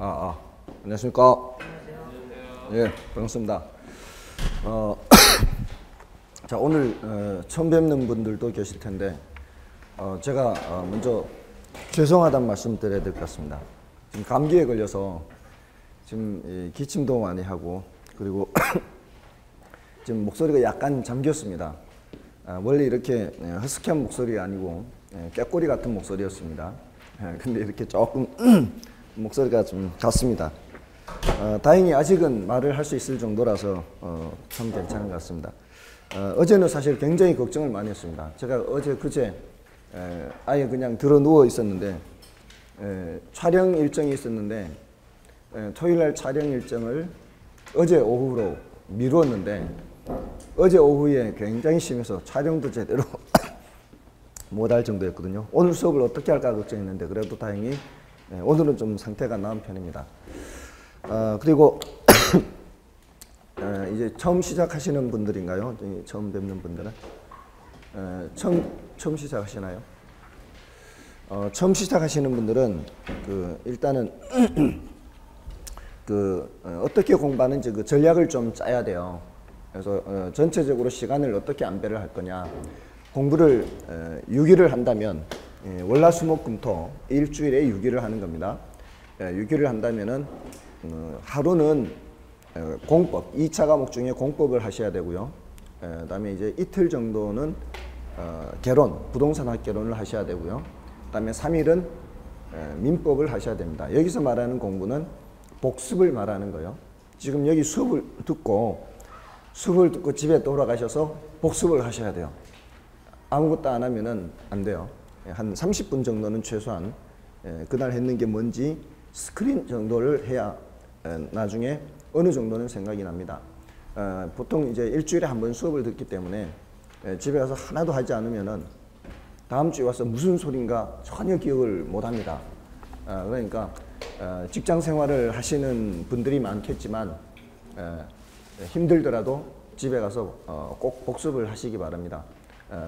안녕하십니까. 예, 반갑습니다. 자, 오늘 처음 뵙는 분들도 계실 텐데 제가 먼저 죄송하다는 말씀 드려야 될 것 같습니다. 지금 감기에 걸려서 지금 기침도 많이 하고, 그리고 지금 목소리가 약간 잠겼습니다. 원래 이렇게 허스키한 목소리가 아니고 꾀꼬리 같은 목소리였습니다. 근데 이렇게 조금 목소리가 좀 갔습니다. 다행히 아직은 말을 할 수 있을 정도라서 참 괜찮은 것 같습니다. 어제는 사실 굉장히 걱정을 많이 했습니다. 제가 어제 그제 아예 그냥 들어 누워 있었는데 촬영 일정이 있었는데 토요일날 촬영 일정을 어제 오후로 미루었는데 어제 오후에 굉장히 심해서 촬영도 제대로 못할 정도였거든요. 오늘 수업을 어떻게 할까 걱정했는데 그래도 다행히 오늘은 좀 상태가 나은 편입니다. 그리고 이제 처음 시작하시는 분들인가요? 처음 뵙는 분들은 처음 시작하시나요? 처음 시작하시는 분들은 일단은 어떻게 공부하는지 그 전략을 좀 짜야 돼요. 그래서 전체적으로 시간을 어떻게 안배를 할 거냐. 공부를 6일을 한다면 월화수목금토 일주일에 6일을 하는 겁니다. 6일을 한다면은 하루는 공법, 2차 과목 중에 공법을 하셔야 되고요. 그다음에 이제 이틀 정도는 개론, 부동산 학개론을 하셔야 되고요. 그다음에 3일은 민법을 하셔야 됩니다. 여기서 말하는 공부는 복습을 말하는 거예요. 지금 여기 수업을 듣고 집에 돌아가셔서 복습을 하셔야 돼요. 아무것도 안 하면은 안 돼요. 한 30분 정도는 최소한 그날 했는 게 뭔지 스크린 정도를 해야 나중에 어느 정도는 생각이 납니다. 보통 이제 일주일에 한 번 수업을 듣기 때문에 집에 가서 하나도 하지 않으면은 다음 주에 와서 무슨 소린가 전혀 기억을 못 합니다. 그러니까 직장 생활을 하시는 분들이 많겠지만 힘들더라도 집에 가서 꼭 복습을 하시기 바랍니다.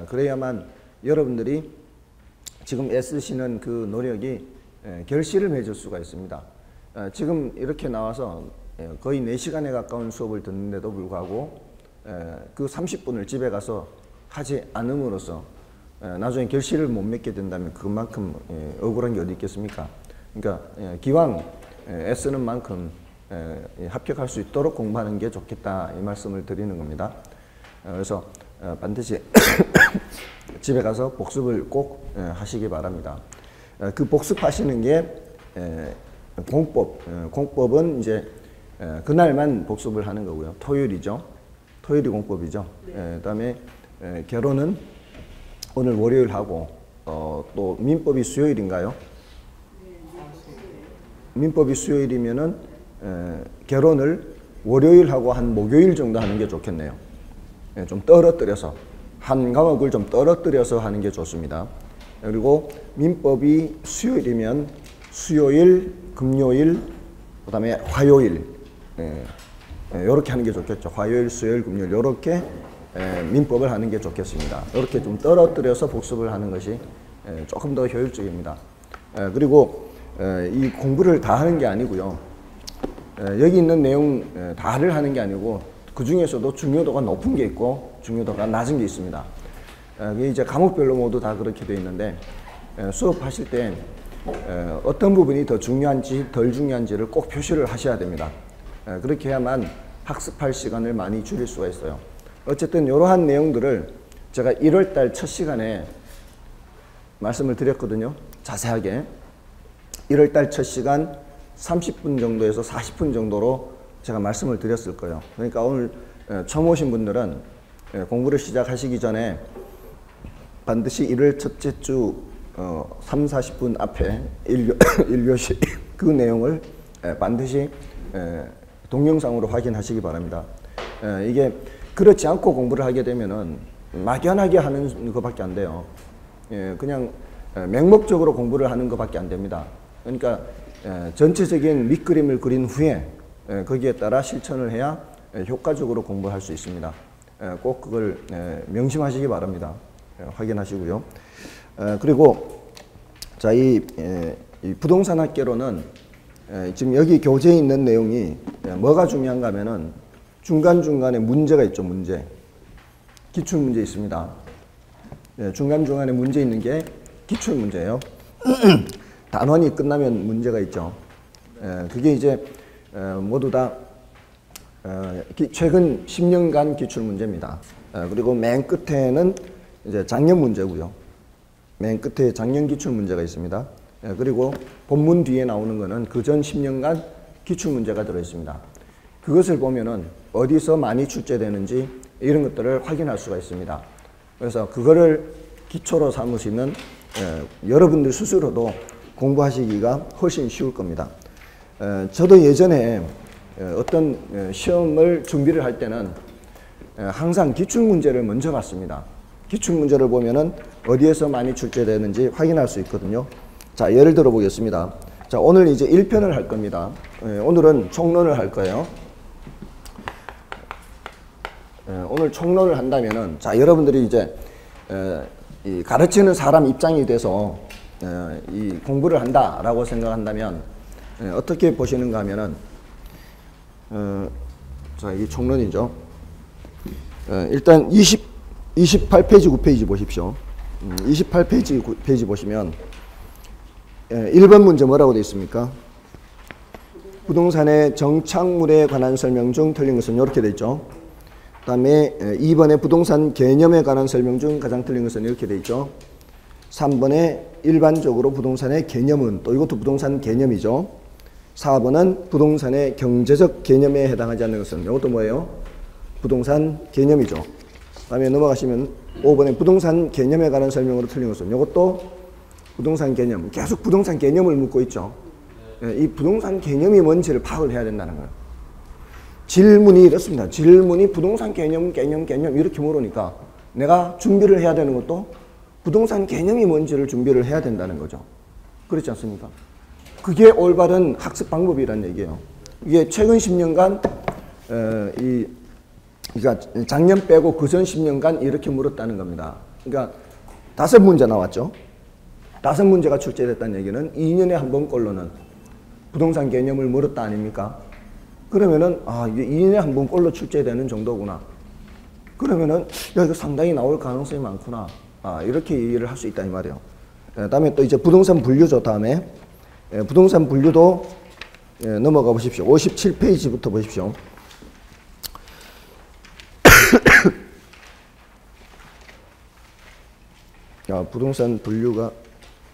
그래야만 여러분들이 지금 애쓰시는 그 노력이 결실을 맺을 수가 있습니다. 지금 이렇게 나와서 거의 4시간에 가까운 수업을 듣는데도 불구하고 그 30분을 집에 가서 하지 않음으로써 나중에 결실을 못 맺게 된다면 그만큼 억울한 게 어디 있겠습니까? 그러니까 기왕 애쓰는 만큼 합격할 수 있도록 공부하는 게 좋겠다, 이 말씀을 드리는 겁니다. 그래서 반드시 집에 가서 복습을 꼭 하시기 바랍니다. 그 복습하시는 게 공법은 이제 그날만 복습을 하는 거고요. 토요일이죠. 토요일이 공법이죠. 그다음에 개론은 오늘 월요일 하고 또 민법이 수요일인가요? 민법이 수요일이면은 개론을 월요일 하고 한 목요일 정도 하는 게 좋겠네요. 좀 떨어뜨려서 한 과목을 좀 떨어뜨려서 하는 게 좋습니다. 그리고 민법이 수요일이면 수요일, 금요일, 그 다음에 화요일 이렇게 하는 게 좋겠죠. 화요일, 수요일, 금요일 이렇게 민법을 하는 게 좋겠습니다. 이렇게 좀 떨어뜨려서 복습을 하는 것이 조금 더 효율적입니다. 그리고 이 공부를 다 하는 게 아니고요. 여기 있는 내용 다를 하는 게 아니고 그 중에서도 중요도가 높은 게 있고 중요도가 낮은 게 있습니다. 이게 이제 과목별로 모두 다 그렇게 되어 있는데 수업하실 때 어떤 부분이 더 중요한지 덜 중요한지를 꼭 표시를 하셔야 됩니다. 그렇게 해야만 학습할 시간을 많이 줄일 수가 있어요. 어쨌든 이러한 내용들을 제가 1월달 첫 시간에 말씀을 드렸거든요. 자세하게 1월달 첫 시간 30분 정도에서 40분 정도로 제가 말씀을 드렸을 거예요. 그러니까 오늘 처음 오신 분들은 공부를 시작하시기 전에 반드시 1월 첫째 주 3, 40분 앞에 1교시 그 내용을 반드시 동영상으로 확인하시기 바랍니다. 이게 그렇지 않고 공부를 하게 되면은 막연하게 하는 것밖에 안 돼요. 그냥 맹목적으로 공부를 하는 것밖에 안 됩니다. 그러니까 전체적인 밑그림을 그린 후에 거기에 따라 실천을 해야 효과적으로 공부할 수 있습니다. 꼭 그걸 명심하시기 바랍니다. 확인하시고요. 그리고 자, 이 부동산 학개론은 지금 여기 교재에 있는 내용이 뭐가 중요한가 하면은 중간중간에 문제가 있죠. 문제. 기출문제 있습니다. 중간중간에 문제 있는 게 기출문제예요. 단원이 끝나면 문제가 있죠. 그게 이제 모두 다 최근 10년간 기출문제입니다. 그리고 맨 끝에는 이제 작년 문제고요. 맨 끝에 작년 기출문제가 있습니다. 그리고 본문 뒤에 나오는 거는 그전 10년간 기출문제가 들어있습니다. 그것을 보면은 어디서 많이 출제되는지 이런 것들을 확인할 수가 있습니다. 그래서 그거를 기초로 삼으시면 여러분들 스스로도 공부하시기가 훨씬 쉬울 겁니다. 저도 예전에 어떤 시험을 준비를 할 때는 항상 기출문제를 먼저 봤습니다. 기출문제를 보면은 어디에서 많이 출제되는지 확인할 수 있거든요. 자, 예를 들어 보겠습니다. 자, 오늘 이제 1편을 할 겁니다. 오늘은 총론을 할 거예요. 오늘 총론을 한다면은, 자, 여러분들이 이제 이 가르치는 사람 입장이 돼서 이 공부를 한다라고 생각한다면 어떻게 보시는가 하면은, 자, 이 총론이죠. 일단 28페이지, 9페이지 보십시오. 28페이지 보시면 1번 문제 뭐라고 되어 있습니까? 부동산의 정착물에 관한 설명 중 틀린 것은 이렇게 되어 있죠. 그 다음에 2번에 부동산 개념에 관한 설명 중 가장 틀린 것은 이렇게 되어 있죠. 3번에 일반적으로 부동산의 개념은, 또 이것도 부동산 개념이죠. 4번은 부동산의 경제적 개념에 해당하지 않는 것은, 이것도 뭐예요? 부동산 개념이죠. 그 다음에 넘어가시면 5번에 부동산 개념에 관한 설명으로 틀린 것은, 이것도 부동산 개념. 계속 부동산 개념을 묻고 있죠. 이 부동산 개념이 뭔지를 파악을 해야 된다는 거예요. 질문이 이렇습니다. 질문이 부동산 개념 이렇게 물으니까 내가 준비를 해야 되는 것도 부동산 개념이 뭔지를 준비를 해야 된다는 거죠. 그렇지 않습니까? 그게 올바른 학습 방법이란 얘기예요. 이게 최근 10년간 그러니까 작년 빼고 그전 10년간 이렇게 물었다는 겁니다. 그러니까 5문제 나왔죠. 5문제가 출제됐다는 얘기는 2년에 한 번꼴로는 부동산 개념을 물었다 아닙니까? 그러면은 이게 2년에 한 번꼴로 출제되는 정도구나. 그러면은 야, 이거 상당히 나올 가능성이 많구나. 이렇게 이해를 할 수 있다 이 말이에요. 다음에 또 이제 부동산 분류죠. 다음에 부동산 분류도 넘어가 보십시오. 57페이지부터 보십시오. 부동산 분류가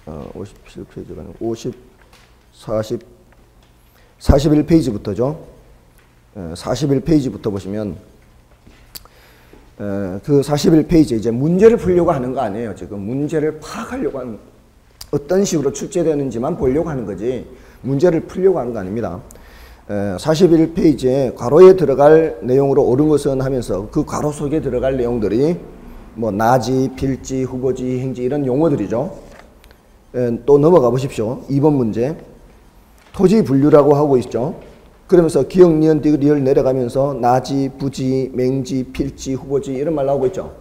57페이지가 아니고 41페이지부터죠. 41페이지부터 보시면 그 41페이지 이제 문제를 풀려고 하는 거 아니에요. 지금 문제를 파악하려고 하는, 어떤 식으로 출제되는지만 보려고 하는 거지 문제를 풀려고 하는 거 아닙니다. 41페이지에 괄호에 들어갈 내용으로 옳은 것은 하면서 그 괄호 속에 들어갈 내용들이 뭐 나지, 필지, 후보지, 행지 이런 용어들이죠. 또 넘어가 보십시오. 2번 문제. 토지 분류라고 하고 있죠. 그러면서 기역, 니은, 디귿, 리을 내려가면서 나지, 부지, 맹지, 필지, 후보지 이런 말 나오고 있죠.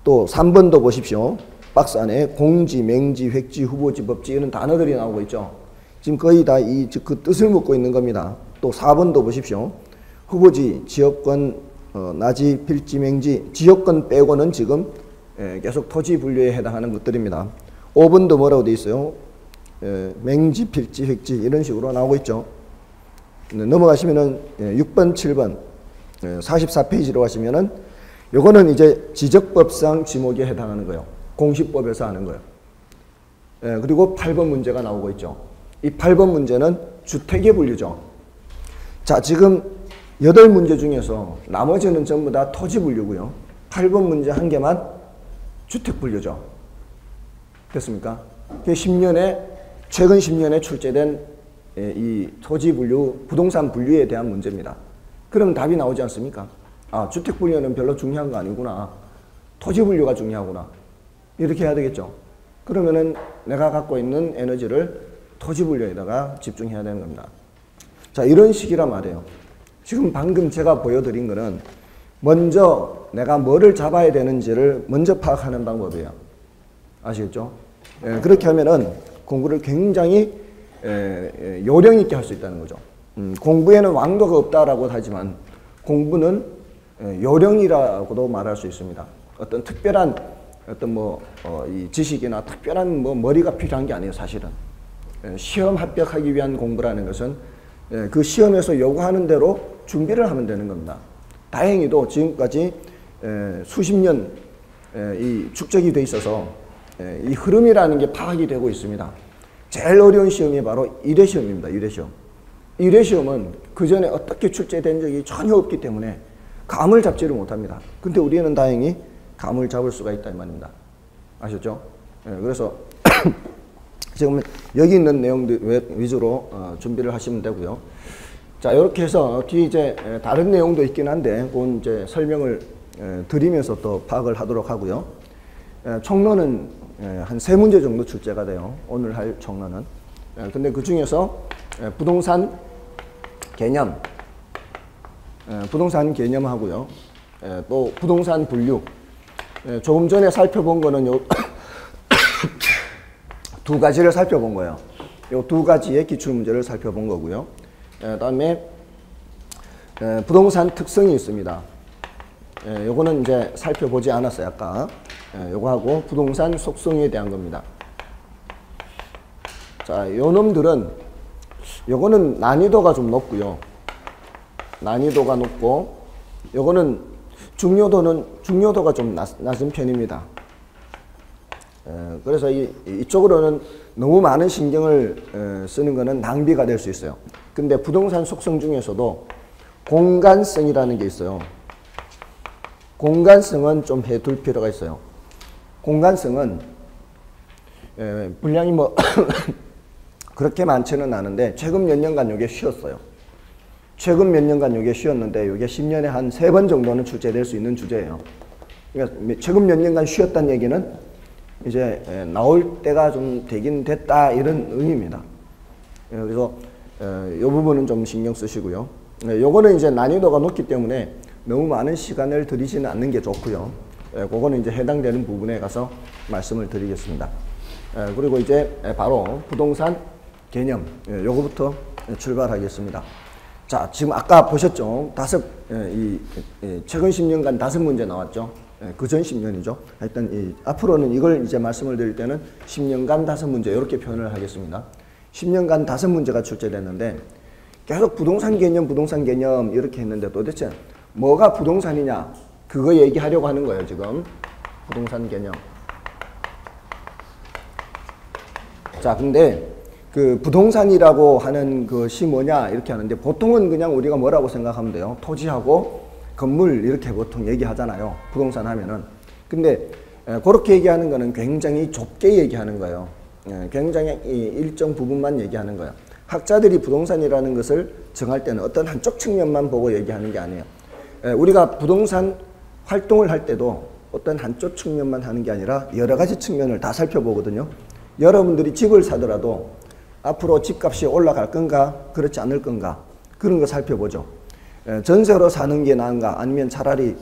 또 3번도 보십시오. 박스 안에 공지, 맹지, 획지, 후보지, 법지 이런 단어들이 나오고 있죠. 지금 거의 다 그 뜻을 묻고 있는 겁니다. 또 4번도 보십시오. 후보지, 지역권, 나지, 필지, 맹지, 지역권 빼고는 지금 계속 토지 분류에 해당하는 것들입니다. 5번도 뭐라고 돼 있어요? 맹지, 필지, 획지 이런 식으로 나오고 있죠. 넘어가시면은 6번, 7번 44페이지로 가시면은 요거는 이제 지적법상 지목에 해당하는 거예요. 공시법에서 하는 거예요. 그리고 8번 문제가 나오고 있죠. 이 8번 문제는 주택의 분류죠. 자, 지금 8문제 중에서 나머지는 전부 다 토지 분류고요. 8번 문제 한 개만 주택 분류죠. 됐습니까? 최근 10년에 출제된 이 토지 분류, 부동산 분류에 대한 문제입니다. 그럼 답이 나오지 않습니까? 주택 분류는 별로 중요한 거 아니구나. 토지 분류가 중요하구나. 이렇게 해야 되겠죠. 그러면은 내가 갖고 있는 에너지를 토지 분류에다가 집중해야 되는 겁니다. 자, 이런 식이란 말이에요. 지금 방금 제가 보여드린 거는 먼저 내가 뭐를 잡아야 되는지를 먼저 파악하는 방법이에요. 아시겠죠? 그렇게 하면은 공부를 굉장히 요령 있게 할 수 있다는 거죠. 공부에는 왕도가 없다라고 하지만 공부는 요령이라고도 말할 수 있습니다. 어떤 특별한 어떤 이 지식이나 특별한 머리가 필요한 게 아니에요, 사실은. 시험 합격하기 위한 공부라는 것은 그 시험에서 요구하는 대로 준비를 하면 되는 겁니다. 다행히도 지금까지 수십 년 이 축적이 돼 있어서 이 흐름이라는 게 파악이 되고 있습니다. 제일 어려운 시험이 바로 일회시험입니다. 일회시험. 일회시험은 그 전에 어떻게 출제된 적이 전혀 없기 때문에 감을 잡지를 못합니다. 근데 우리는 다행히 감을 잡을 수가 있다 이 말입니다. 아셨죠? 그래서 지금 여기 있는 내용들 위주로 준비를 하시면 되고요. 자, 이렇게 해서 뒤에 이제 다른 내용도 있긴 한데 그건 이제 설명을 드리면서 또 파악을 하도록 하고요. 총론은 한 3문제 정도 출제가 돼요. 오늘 할 총론은. 근데 그 중에서 부동산 개념하고요. 또 부동산 분류. 조금 전에 살펴본 거는 요 두 가지를 살펴본 거예요. 요 두 가지의 기출문제를 살펴본 거고요. 다음에 부동산 특성이 있습니다. 요거는 이제 살펴보지 않았어요, 아까. 요거하고 부동산 속성에 대한 겁니다. 자, 요 놈들은 요거는 난이도가 좀 높고요. 난이도가 높고 요거는 중요도가 좀 낮은 편입니다. 그래서 이쪽으로는 너무 많은 신경을 쓰는 거는 낭비가 될 수 있어요. 근데 부동산 속성 중에서도 공간성이라는 게 있어요. 공간성은 좀 해둘 필요가 있어요. 공간성은 분량이 그렇게 많지는 않은데 최근 몇 년간 이게 쉬었어요. 최근 몇 년간 이게 쉬었는데 이게 10년에 한 3번 정도는 출제될 수 있는 주제예요. 그러니까 최근 몇 년간 쉬었다는 얘기는 이제 나올 때가 좀 되긴 됐다 이런 의미입니다. 그래서 이 부분은 좀 신경 쓰시고요. 요거는 이제 난이도가 높기 때문에 너무 많은 시간을 들이지는 않는 게 좋고요. 그거는 이제 해당되는 부분에 가서 말씀을 드리겠습니다. 그리고 이제 바로 부동산 개념 요거부터 출발하겠습니다. 자, 지금 아까 보셨죠? 최근 10년간 5문제 나왔죠? 그전 10년이죠. 하여튼 앞으로는 이걸 이제 말씀을 드릴 때는 10년간 5문제 이렇게 표현을 하겠습니다. 10년간 5문제가 출제됐는데 계속 부동산 개념 이렇게 했는데 도대체 뭐가 부동산이냐 그거 얘기하려고 하는 거예요, 지금. 부동산 개념. 자, 근데 그 부동산이라고 하는 것이 뭐냐 이렇게 하는데 보통은 그냥 우리가 뭐라고 생각하면 돼요. 토지하고 건물 이렇게 보통 얘기하잖아요. 부동산 하면은. 근데 그렇게 얘기하는 거는 굉장히 좁게 얘기하는 거예요. 굉장히 일정 부분만 얘기하는 거예요. 학자들이 부동산이라는 것을 정할 때는 어떤 한쪽 측면만 보고 얘기하는 게 아니에요. 우리가 부동산 활동을 할 때도 어떤 한쪽 측면만 하는 게 아니라 여러 가지 측면을 다 살펴보거든요. 여러분들이 집을 사더라도 앞으로 집값이 올라갈 건가 그렇지 않을 건가 그런 거 살펴보죠. 전세로 사는 게 나은가 아니면 차라리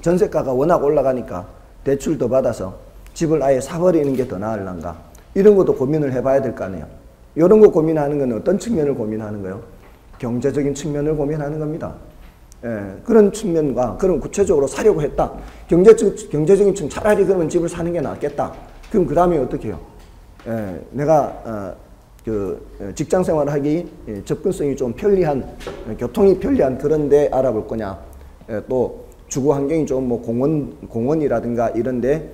전세가가 워낙 올라가니까 대출 더 받아서 집을 아예 사버리는 게 더 나을란가 이런 것도 고민을 해봐야 될 거 아니에요. 이런 거 고민하는 건 어떤 측면을 고민하는 거예요? 경제적인 측면을 고민하는 겁니다. 그런 측면과 그럼 구체적으로 사려고 했다. 경제적인 측면 차라리 그러면 집을 사는 게 낫겠다. 그럼 그 다음에 어떻게 해요? 내가 직장 생활하기 접근성이 좀 편리한 교통이 편리한 그런 데 알아볼 거냐 또 주거 환경이 좀 공원이라든가 이런 데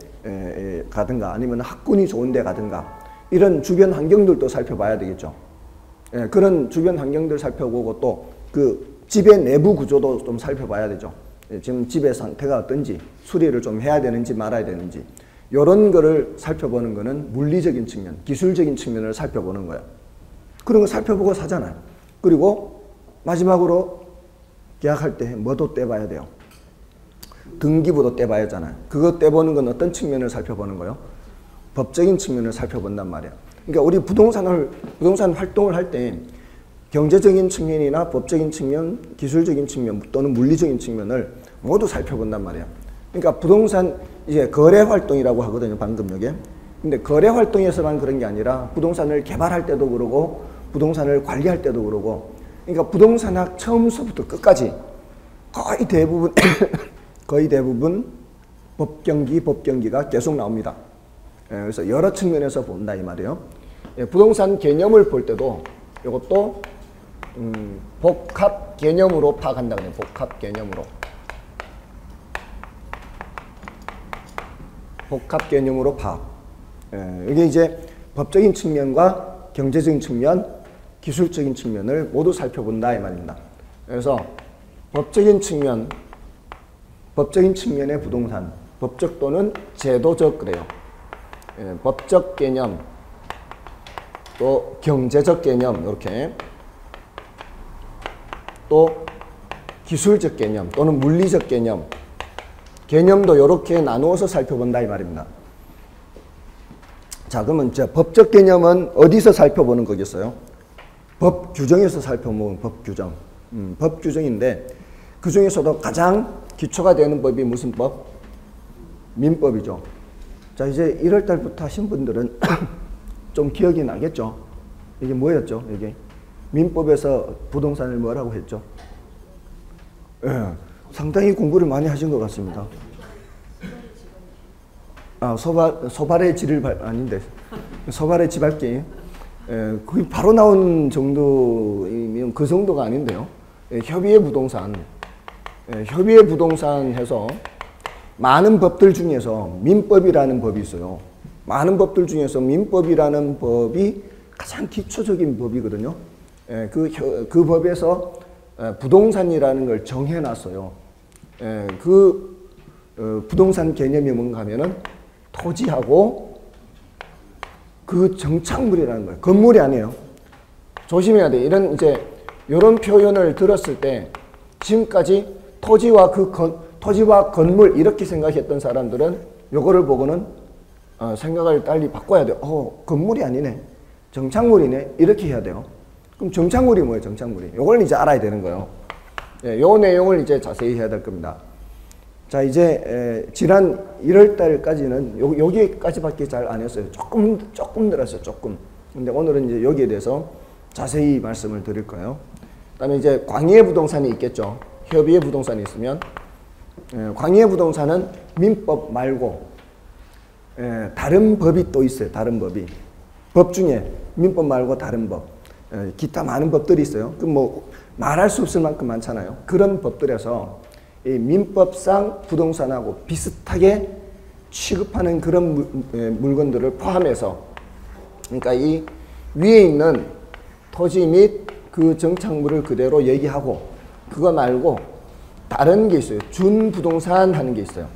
가든가 아니면 학군이 좋은 데 가든가 이런 주변 환경들도 살펴봐야 되겠죠. 그런 주변 환경들 살펴보고 또 그 집의 내부 구조도 좀 살펴봐야 되죠. 지금 집의 상태가 어떤지 수리를 좀 해야 되는지 말아야 되는지 이런 거를 살펴보는 거는 물리적인 측면, 기술적인 측면을 살펴보는 거예요. 그런 거 살펴보고 사잖아요. 그리고 마지막으로 계약할 때 뭐도 떼봐야 돼요. 등기부도 떼봐야 하잖아요. 그거 떼보는 건 어떤 측면을 살펴보는 거예요? 법적인 측면을 살펴본단 말이에요. 그러니까 우리 부동산 활동을 할 때 경제적인 측면이나 법적인 측면, 기술적인 측면 또는 물리적인 측면을 모두 살펴본단 말이에요. 그러니까 부동산 이제 거래 활동이라고 하거든요, 방금 여기. 근데 거래 활동에서만 그런 게 아니라 부동산을 개발할 때도 그러고 부동산을 관리할 때도 그러고, 그러니까 부동산학 처음서부터 끝까지 거의 대부분 거의 대부분 법경기가 계속 나옵니다. 그래서 여러 측면에서 본다 이 말이에요. 부동산 개념을 볼 때도 이것도 복합 개념으로 파악한다 그래요. 복합 개념으로. 복합 개념으로 파악. 이게 이제 법적인 측면과 경제적인 측면, 기술적인 측면을 모두 살펴본다 이 말입니다. 그래서 법적인 측면의 부동산, 법적 또는 제도적 그래요. 법적 개념, 또 경제적 개념 이렇게, 또 기술적 개념 또는 물리적 개념, 개념도 이렇게 나누어서 살펴본다 이 말입니다. 자, 그러면 법적 개념은 어디서 살펴보는 거겠어요? 법 규정에서 살펴보는 법 규정. 법 규정인데 그 중에서도 가장 기초가 되는 법이 무슨 법? 민법이죠. 자, 이제 1월 달부터 하신 분들은 좀 기억이 나겠죠? 이게 뭐였죠? 이게 민법에서 부동산을 뭐라고 했죠? 상당히 공부를 많이 하신 것 같습니다. 소발의 질을 아닌데 소발의 집밟기. 거의 바로 나온 정도이면 그 정도가 아닌데요. 협의의 부동산. 협의의 부동산 해서 많은 법들 중에서 민법이라는 법이 있어요. 많은 법들 중에서 민법이라는 법이 가장 기초적인 법이거든요. 그 법에서 부동산이라는 걸 정해놨어요. 부동산 개념이 뭔가 하면은 토지하고 그 정착물이라는 거예요. 건물이 아니에요. 조심해야 돼. 이런 표현을 들었을 때 지금까지 토지와 건물 이렇게 생각했던 사람들은 요거를 보고는 생각을 달리 바꿔야 돼요. 건물이 아니네. 정착물이네. 이렇게 해야 돼요. 그럼 정착물이 뭐예요? 정착물이. 요걸 이제 알아야 되는 거예요. 요 내용을 이제 자세히 해야 될 겁니다. 자, 이제 지난 1월 달까지는 여기까지밖에 잘 안 했어요. 조금 늘었어요. 조금. 근데 오늘은 이제 여기에 대해서 자세히 말씀을 드릴 거예요. 그다음에 이제 광의의 부동산이 있겠죠. 협의의 부동산이 있으면 광의의 부동산은 민법 말고 다른 법이 또 있어요. 다른 법이. 법 중에 민법 말고 다른 법. 기타 많은 법들이 있어요. 그 뭐 말할 수 없을 만큼 많잖아요. 그런 법들에서 이 민법상 부동산하고 비슷하게 취급하는 그런 물건들을 포함해서, 그러니까 이 위에 있는 토지 및 그 정착물을 그대로 얘기하고 그거 말고 다른 게 있어요. 준부동산 하는 게 있어요.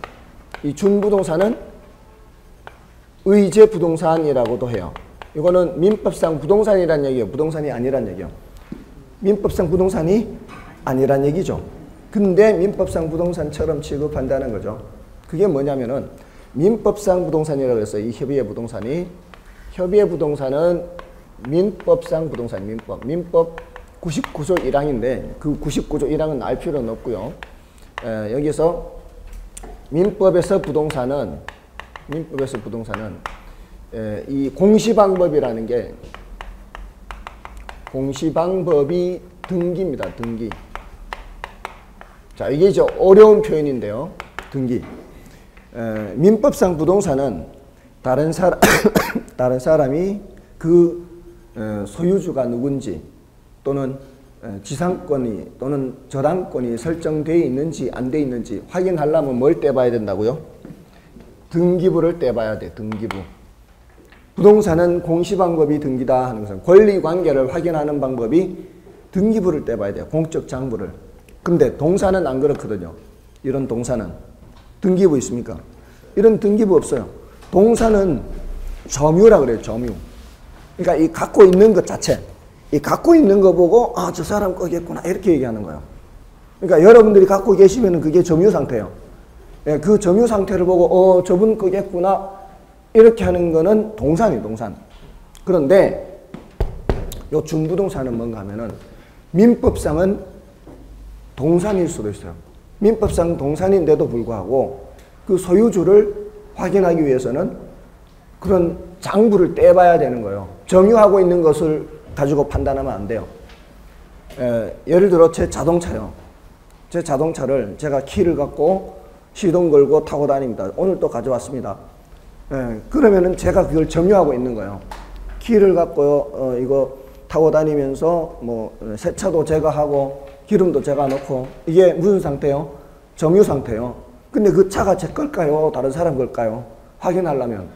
이 준부동산은 의제 부동산이라고도 해요. 이거는 민법상 부동산이란 얘기예요. 부동산이 아니란 얘기예요. 민법상 부동산이 아니란 얘기죠. 근데 민법상 부동산처럼 취급한다는 거죠. 그게 뭐냐면은 민법상 부동산이라고 해서 이 협의의 부동산은 민법상 부동산, 민법 99조 1항인데 그 99조 1항은 알 필요는 없고요. 여기서 민법에서 부동산은 이 공시방법이라는 게 공시방법이 등기입니다. 등기. 자, 이게 이제 어려운 표현인데요. 등기. 민법상 부동산은 다른 사람이 그 소유주가 누군지 또는 지상권이 또는 저당권이 설정되어 있는지 안 되어 있는지 확인하려면 뭘 떼봐야 된다고요? 등기부를 떼봐야 돼. 등기부. 부동산은 공시방법이 등기다 하는 것은 권리관계를 확인하는 방법이 등기부를 떼봐야 돼요. 공적 장부를. 근데 동사는 안 그렇거든요. 이런 동사는. 등기부 있습니까? 이런 등기부 없어요. 동사는 점유라 그래요. 점유. 그러니까 이 갖고 있는 것 자체. 이 갖고 있는 거 보고 저 사람 거겠구나 이렇게 얘기하는 거예요. 그러니까 여러분들이 갖고 계시면 그게 점유 상태예요. 그 점유 상태를 보고 저분 거겠구나 이렇게 하는 거는 동산이에요. 동산. 그런데 요 준부동산은 뭔가 하면은 민법상은 동산일 수도 있어요. 민법상 동산인데도 불구하고 그 소유주를 확인하기 위해서는 그런 장부를 떼봐야 되는 거예요. 점유하고 있는 것을 가지고 판단하면 안 돼요. 예를 들어 제 자동차요. 제 자동차를 제가 키를 갖고 시동 걸고 타고 다닙니다. 오늘 또 가져왔습니다. 그러면은 제가 그걸 점유하고 있는 거예요. 키를 갖고 이거 타고 다니면서 뭐 세차도 제가 하고 기름도 제가 넣고 이게 무슨 상태요? 점유 상태요. 근데 그 차가 제 걸까요? 다른 사람 걸까요? 확인하려면은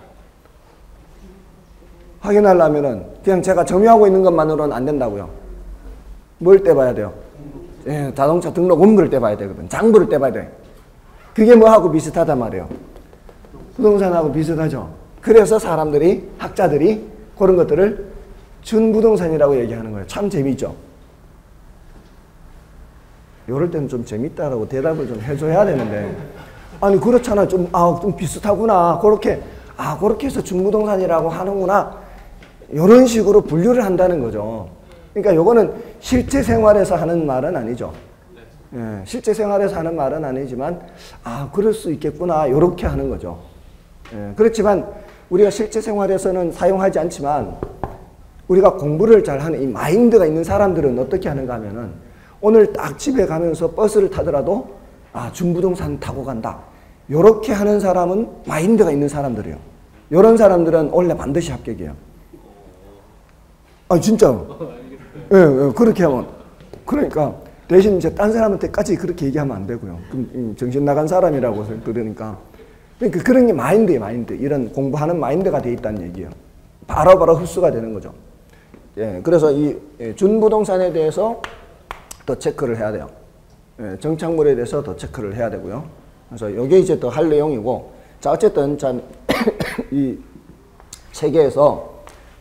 그냥 제가 점유하고 있는 것만으로는 안 된다고요. 뭘 떼봐야 돼요? 자동차 등록원부를 떼봐야 되거든. 장부를 떼봐야 돼. 그게 뭐하고 비슷하단 말이에요. 부동산하고 비슷하죠. 그래서 사람들이, 학자들이 그런 것들을 준부동산이라고 얘기하는 거예요. 참 재미있죠. 이럴 때는 좀 재밌다라고 대답을 좀 해줘야 되는데, 아니 그렇잖아. 좀 비슷하구나. 그렇게 해서 준부동산이라고 하는구나. 이런 식으로 분류를 한다는 거죠. 그러니까 요거는 실제 생활에서 하는 말은 아니죠. 실제 생활에서 하는 말은 아니지만 그럴 수 있겠구나 이렇게 하는 거죠. 그렇지만 우리가 실제 생활에서는 사용하지 않지만 우리가 공부를 잘하는 이 마인드가 있는 사람들은 어떻게 하는가 하면은 오늘 딱 집에 가면서 버스를 타더라도 준부동산 타고 간다. 이렇게 하는 사람은 마인드가 있는 사람들이에요. 이런 사람들은 원래 반드시 합격이에요. 진짜로. 그렇게 하면. 그러니까 대신 이제 딴 사람한테까지 그렇게 얘기하면 안 되고요. 그럼 정신 나간 사람이라고 들으니까. 그러니까 그런 게 마인드예요, 마인드. 이런 공부하는 마인드가 돼 있다는 얘기예요. 바로바로 흡수가 되는 거죠. 그래서 이 준부동산에 대해서 더 체크를 해야 돼요. 정착물에 대해서 더 체크를 해야 되고요. 그래서 이게 이제 더 할 내용이고, 자 어쨌든 이 세계에서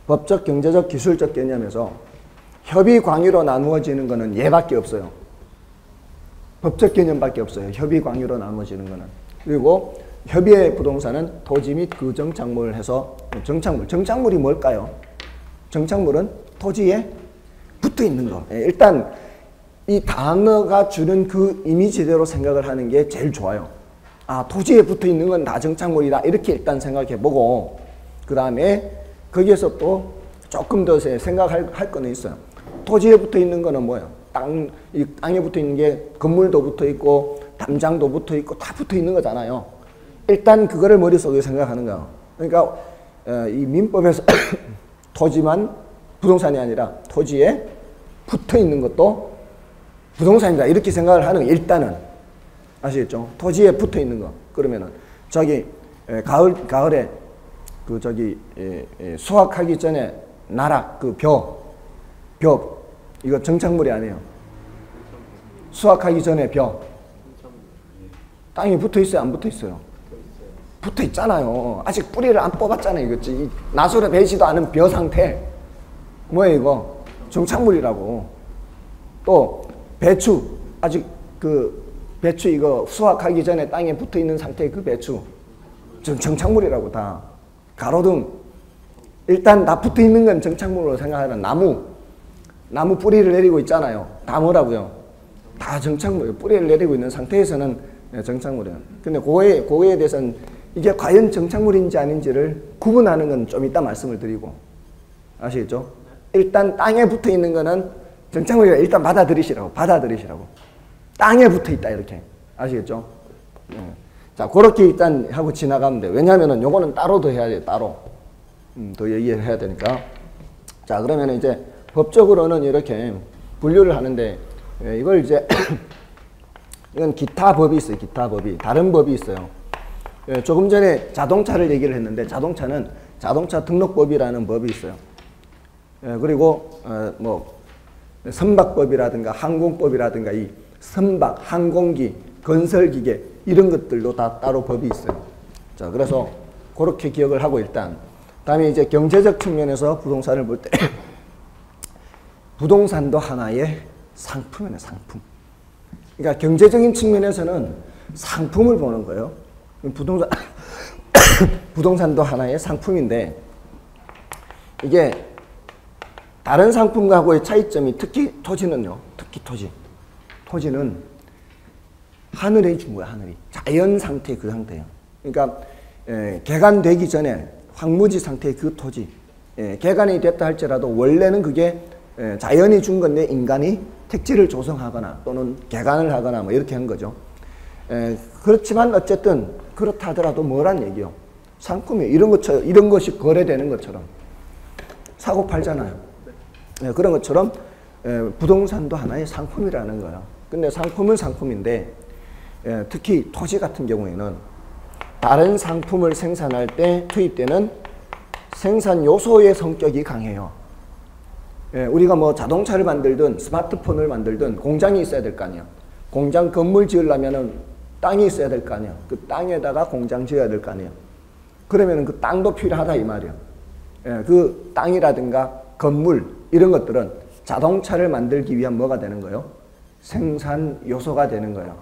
법적, 경제적, 기술적 개념에서 협의 광유로 나누어지는 것은 얘밖에 없어요. 법적 개념밖에 없어요. 협의 광유로 나누어지는 것은. 그리고 협의의 부동산은 토지 및 그 정착물을 해서 정착물이 뭘까요? 정착물은 토지에 붙어 있는 거. 일단 이 단어가 주는 그 이미지대로 생각을 하는 게 제일 좋아요. 토지에 붙어 있는 건 다 정착물이다. 이렇게 일단 생각해 보고, 그 다음에 거기에서 또 조금 더 생각할 거는 있어요. 토지에 붙어 있는 거는 뭐예요? 이 땅에 붙어 있는 게 건물도 붙어 있고, 담장도 붙어 있고, 다 붙어 있는 거잖아요. 일단 그거를 머릿속에 생각하는 거예요. 그러니까 이 민법에서 토지만 부동산이 아니라 토지에 붙어 있는 것도 부동산이다. 이렇게 생각을 하는 거, 일단은. 아시겠죠? 토지에 붙어 있는 거. 그러면은 저기 가을에 그 저기 수확하기 전에 나락 그 벼 이거 정착물이 아니에요. 수확하기 전에 벼 땅이 붙어 있어요, 안 붙어 있어요? 붙어 있잖아요. 아직 뿌리를 안 뽑았잖아요. 이거 나술에 배지도 않은 벼 상태. 뭐예요 이거? 정착물이라고. 또 배추, 아직 그 배추 이거 수확하기 전에 땅에 붙어 있는 상태의 그 배추 정착물이라고. 다 가로등 일단 다 붙어 있는 건 정착물로 생각하는 나무 뿌리를 내리고 있잖아요. 다 뭐라고요? 다 정착물. 뿌리를 내리고 있는 상태에서는 정착물이에요. 근데 그거에 대해서는 이게 과연 정착물인지 아닌지를 구분하는 건 좀 이따 말씀을 드리고. 아시겠죠? 일단 땅에 붙어 있는 거는 정착물이라 일단 받아들이시라고. 땅에 붙어 있다 이렇게. 아시겠죠? 자, 그렇게 일단 하고 지나가면 돼요. 왜냐면은 요거는 따로 더 해야 돼요. 따로. 더 얘기를 해야 되니까. 자, 그러면 이제 법적으로는 이렇게 분류를 하는데, 이걸 이제 이건 기타 법이 있어요. 기타 법이. 다른 법이 있어요. 조금 전에 자동차를 얘기를 했는데, 자동차는 자동차 등록법이라는 법이 있어요. 그리고 뭐 선박법이라든가 항공법이라든가 이 선박, 항공기, 건설기계 이런 것들도 다 따로 법이 있어요. 자, 그래서 그렇게 기억을 하고 일단 다음에 이제 경제적 측면에서 부동산을 볼 때 부동산도 하나의 상품이네, 상품. 그러니까 경제적인 측면에서는 상품을 보는 거예요. 부동산도 하나의 상품인데 이게 다른 상품과의 차이점이 특히 토지는요. 특히 토지는 하늘에 준 거야, 하늘이. 자연 상태 그 상태예요. 그러니까 개간되기 전에 황무지 상태의 그 토지. 개간이 됐다 할지라도 원래는 그게 자연이 준 건데 인간이 택지를 조성하거나 또는 개간을 하거나 뭐 이렇게 한 거죠. 그렇지만 어쨌든 그렇다 하더라도 뭐란 얘기요? 상품이 이런 것이 거래되는 것처럼 사고 팔잖아요. 그런 것처럼 부동산도 하나의 상품이라는 거예요. 근데 상품은 상품인데 특히 토지 같은 경우에는 다른 상품을 생산할 때 투입되는 생산 요소의 성격이 강해요. 우리가 뭐 자동차를 만들든 스마트폰을 만들든 공장이 있어야 될 거 아니에요. 공장 건물 지으려면은 땅이 있어야 될 거 아니에요. 그 땅에다가 공장 지어야 될 거 아니에요. 그러면은 그 땅도 필요하다 이 말이에요. 그 땅이라든가 건물 이런 것들은 자동차를 만들기 위한 뭐가 되는 거예요? 생산 요소가 되는 거예요.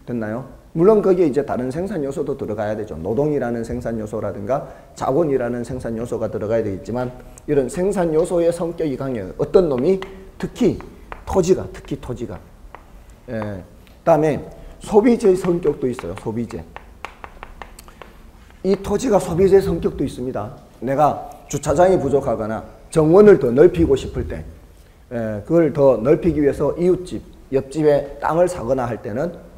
됐나요? 물론 거기에 이제 다른 생산 요소도 들어가야 되죠. 노동이라는 생산 요소라든가 자본이라는 생산 요소가 들어가야 되겠지만 이런 생산 요소의 성격이 강해요. 어떤 놈이? 특히 토지가. 그다음에 소비재의 성격도 있어요. 소비재. 이 토지가 소비재 성격도 있습니다. 내가 주차장이 부족하거나 정원을 더 넓히고 싶을 때 그걸 더 넓히기 위해서 이웃집, 옆집에 땅을 사거나 할 때는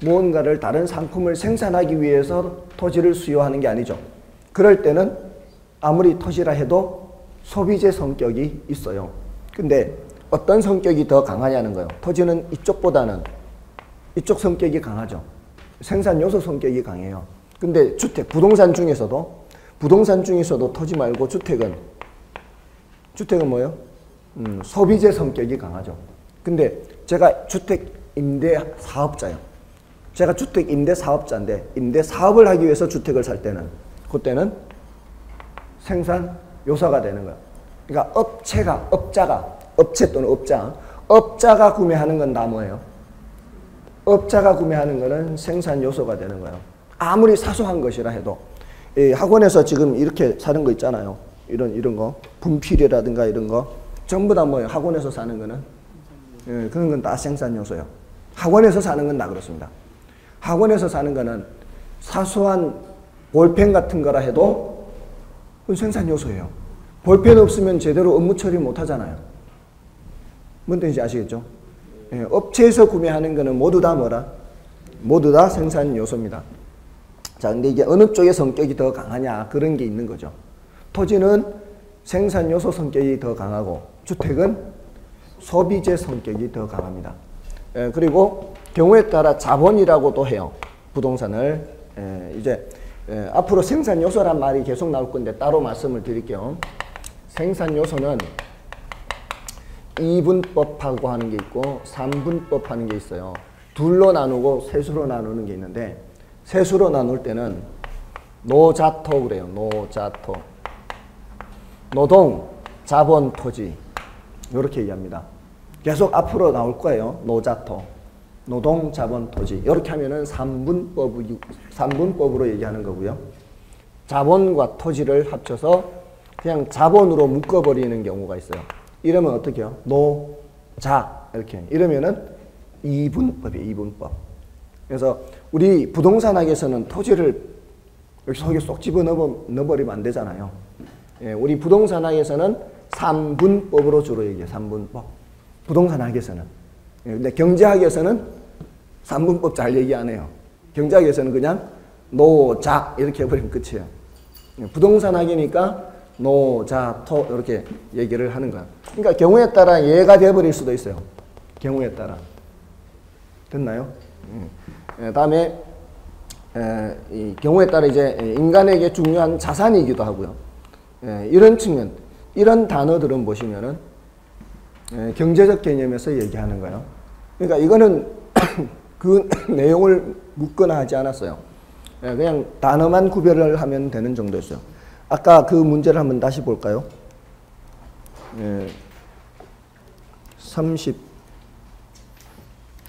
무언가를 다른 상품을 생산하기 위해서 토지를 수요하는 게 아니죠. 그럴 때는 아무리 토지라 해도 소비재 성격이 있어요. 근데 어떤 성격이 더 강하냐는 거예요. 토지는 이쪽보다는 이쪽 성격이 강하죠. 생산 요소 성격이 강해요. 근데 주택, 부동산 중에서도 토지 말고 주택은 뭐예요? 소비재 성격이 강하죠. 근데 제가 주택 임대 사업자예요. 제가 주택 임대 사업자인데 임대 사업을 하기 위해서 주택을 살 때는 그때는 생산 요소가 되는 거예요. 그러니까 업체 또는 업자가 구매하는 건 다 뭐예요? 업자가 구매하는 거는 생산 요소가 되는 거예요. 아무리 사소한 것이라 해도 이 학원에서 지금 이렇게 사는 거 있잖아요. 이런 거 분필이라든가 이런 거 전부 다 뭐예요? 학원에서 사는 거는 그런 건 다 생산 요소예요. 학원에서 사는 건 다 그렇습니다. 학원에서 사는 거는 사소한 볼펜 같은 거라 해도 그건 생산 요소예요. 볼펜 없으면 제대로 업무 처리 못 하잖아요. 뭔 뜻인지 아시겠죠? 업체에서 구매하는 거는 모두 다 뭐라? 모두 다 생산 요소입니다. 자, 근데 이게 어느 쪽의 성격이 더 강하냐 그런 게 있는 거죠. 토지는 생산 요소 성격이 더 강하고 주택은 소비재 성격이 더 강합니다. 그리고 경우에 따라 자본이라고도 해요. 부동산을. 이제 앞으로 생산 요소란 말이 계속 나올 건데 따로 말씀을 드릴게요. 생산 요소는 2분법하고 하는 게 있고 3분법 하는 게 있어요. 둘로 나누고 셋으로 나누는 게 있는데 셋으로 나눌 때는 노자토 그래요. 노자토. 노동, 자본, 토지 이렇게 얘기합니다. 계속 앞으로 나올 거예요. 노자토. 노동, 자본, 토지. 이렇게 하면은 3분법으로 얘기하는 거고요. 자본과 토지를 합쳐서 그냥 자본으로 묶어버리는 경우가 있어요. 이러면 어떻게 해요? 노자. 이렇게. 이러면은 2분법이에요. 2분법. 그래서 우리 부동산학에서는 토지를 여기 속에 쏙 집어 넣어버리면 안 되잖아요. 우리 부동산학에서는 3분법으로 주로 얘기해요. 3분법. 부동산학에서는. 근데 경제학에서는 3분법 잘 얘기 안 해요. 경제학에서는 그냥 노자 이렇게 해버리면 끝이에요. 부동산학이니까 노자토 이렇게 얘기를 하는 거야. 그러니까 경우에 따라 예가 돼버릴 수도 있어요. 경우에 따라. 됐나요? 다음에 이 경우에 따라 이제 인간에게 중요한 자산이기도 하고요. 이런 측면, 이런 단어들은 보시면은 경제적 개념에서 얘기하는 거예요. 그러니까 이거는 그 내용을 묻거나 하지 않았어요. 그냥 단어만 구별을 하면 되는 정도였어요. 아까 그 문제를 한번 다시 볼까요?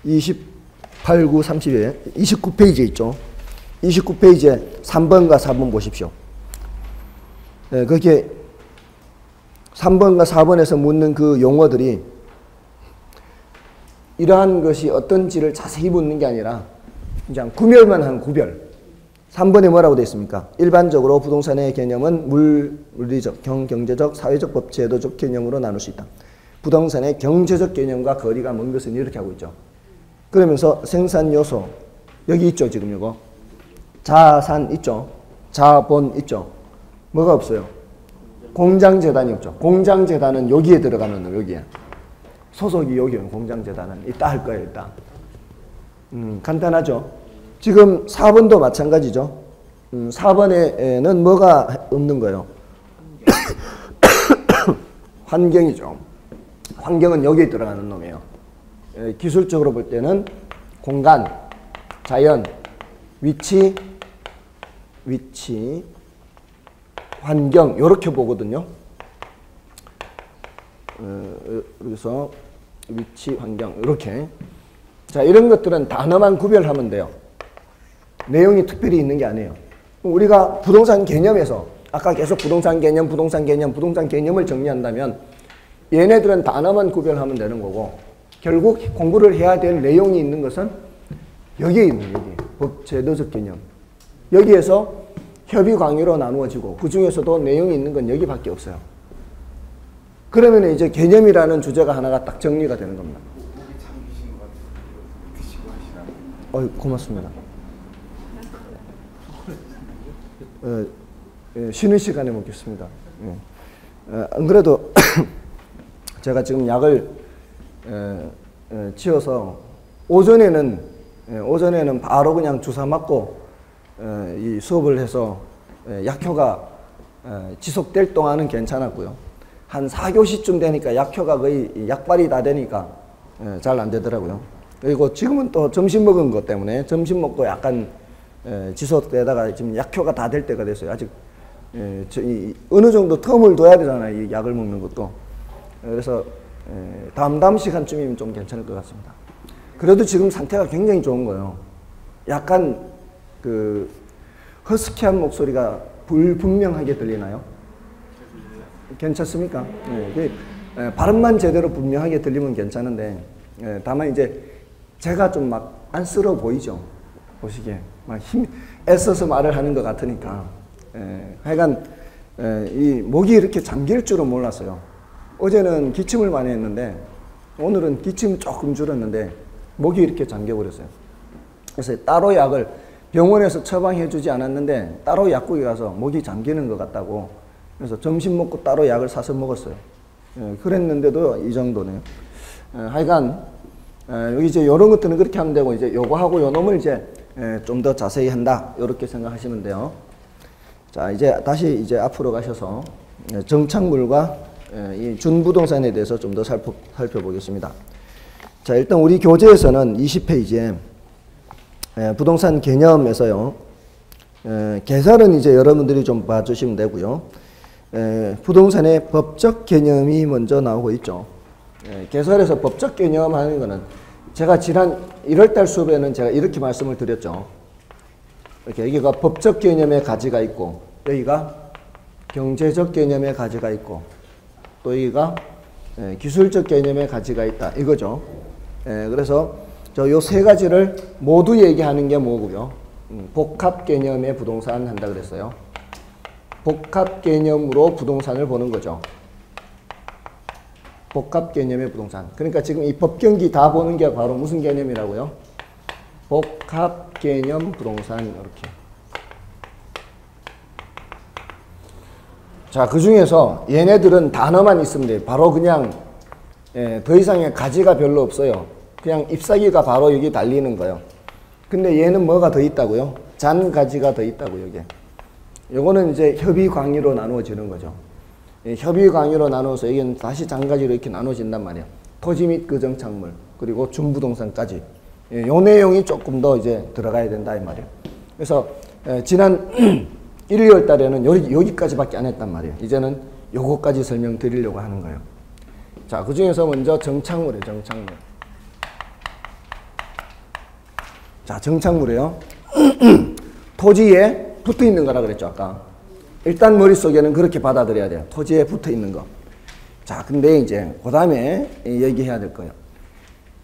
28, 9, 30에 29페이지에 있죠. 29페이지에 3번과 4번 보십시오. 거기에 3번과 4번에서 묻는 그 용어들이 이러한 것이 어떤지를 자세히 묻는 게 아니라 그냥 구별만 한 구별. 3번에 뭐라고 되어 있습니까? 일반적으로 부동산의 개념은 물리적, 경제적, 사회적, 법, 제도적 개념으로 나눌 수 있다. 부동산의 경제적 개념과 거리가 먼 것은 이렇게 하고 있죠. 그러면서 생산 요소, 여기 있죠, 지금 이거. 자산 있죠. 자본 있죠. 뭐가 없어요? 공장재단이 없죠. 공장재단은 여기에 들어가는 거, 여기에. 소속이 여기에요, 공장재단은. 이따 할 거예요, 이따. 간단하죠. 지금 4번도 마찬가지죠. 4번에는 뭐가 없는 거예요? 환경이죠. 환경은 여기에 들어가는 놈이에요. 기술적으로 볼 때는 공간, 자연, 위치, 환경 이렇게 보거든요. 그래서 위치, 환경 이렇게. 자, 이런 것들은 단어만 구별하면 돼요. 내용이 특별히 있는 게 아니에요. 우리가 부동산 개념에서 아까 계속 부동산 개념을 정리한다면 얘네들은 단어만 구별하면 되는 거고 결국 공부를 해야 될 내용이 있는 것은 여기에 있는 여기 법 제도적 개념. 여기에서 협의 광의로 나누어지고 그 중에서도 내용이 있는 건 여기밖에 없어요. 그러면 이제 개념이라는 주제가 하나가 딱 정리가 되는 겁니다. 고맙습니다. 쉬는 시간에 먹겠습니다. 안 그래도 제가 지금 약을 치워서 오전에는 바로 그냥 주사 맞고 이 수업을 해서 약효가 지속될 동안은 괜찮았고요. 한 4교시쯤 되니까 약효가 거의 약발이 다 되니까 잘 안 되더라고요. 그리고 지금은 또 점심 먹은 것 때문에 점심 먹고 약간 지속되다가 지금 약효가 다 될 때가 됐어요. 아직 어느 정도 텀을 둬야 되잖아요. 이 약을 먹는 것도. 그래서 다음 시간쯤이면 좀 괜찮을 것 같습니다. 그래도 지금 상태가 굉장히 좋은 거예요. 약간 그 허스키한 목소리가 불분명하게 들리나요? 괜찮습니까? 발음만 제대로 분명하게 들리면 괜찮은데 다만 이제 제가 좀 막 안쓰러워 보이죠. 보시기에 막 애써서 말을 하는 것 같으니까 하여간 이 목이 이렇게 잠길 줄은 몰랐어요. 어제는 기침을 많이 했는데 오늘은 기침 조금 줄었는데 목이 이렇게 잠겨버렸어요. 그래서 따로 약을 병원에서 처방해 주지 않았는데 따로 약국에 가서 목이 잠기는 것 같다고 그래서 점심 먹고 따로 약을 사서 먹었어요. 그랬는데도 이 정도네요. 하여간 여기 이제 이런 것들은 그렇게 하면 되고 이제 요거하고 요 놈을 이제 좀 더 자세히 한다 이렇게 생각하시면 돼요. 자, 이제 다시 이제 앞으로 가셔서 정착물과 이 준부동산에 대해서 좀 더 살펴보겠습니다. 자, 일단 우리 교재에서는 20페이지에 부동산 개념에서요. 개설은 이제 여러분들이 좀 봐주시면 되고요. 부동산의 법적 개념이 먼저 나오고 있죠. 개설에서 법적 개념 하는 거는 제가 지난 1월달 수업에는 제가 이렇게 말씀을 드렸죠. 이렇게 여기가 법적 개념의 가지가 있고 여기가 경제적 개념의 가지가 있고 또 여기가 기술적 개념의 가지가 있다 이거죠. 그래서 저 요 세 가지를 모두 얘기하는 게 뭐고요. 복합 개념의 부동산 한다 그랬어요. 복합 개념으로 부동산을 보는 거죠. 복합 개념의 부동산. 그러니까 지금 이 법경기 다 보는 게 바로 무슨 개념이라고요? 복합 개념 부동산 이렇게. 자, 그 중에서 얘네들은 단어만 있으면 돼요. 바로 그냥 더 이상의 가지가 별로 없어요. 그냥 잎사귀가 바로 여기 달리는 거예요. 근데 얘는 뭐가 더 있다고요? 잔가지가 더 있다고 여기에. 요거는 이제 협의 광의로 나누어지는 거죠. 협의 광의로 나눠서 여기는 다시 잔가지로 이렇게 나눠진단 말이에요. 토지 및 그 정착물 그리고 준부동산까지. 요 내용이 조금 더 이제 들어가야 된다 이 말이에요. 그래서 지난 1, 2월 달에는 여기까지밖에 안 했단 말이에요. 이제는 요거까지 설명드리려고 하는 거예요. 자, 그 중에서 먼저 정착물이에요. 정착물. 자, 정착물이에요. 토지에 붙어 있는 거라 그랬죠, 아까. 일단 머릿속에는 그렇게 받아들여야 돼요. 토지에 붙어 있는 거. 자, 근데 이제 그 다음에 얘기해야 될 거예요.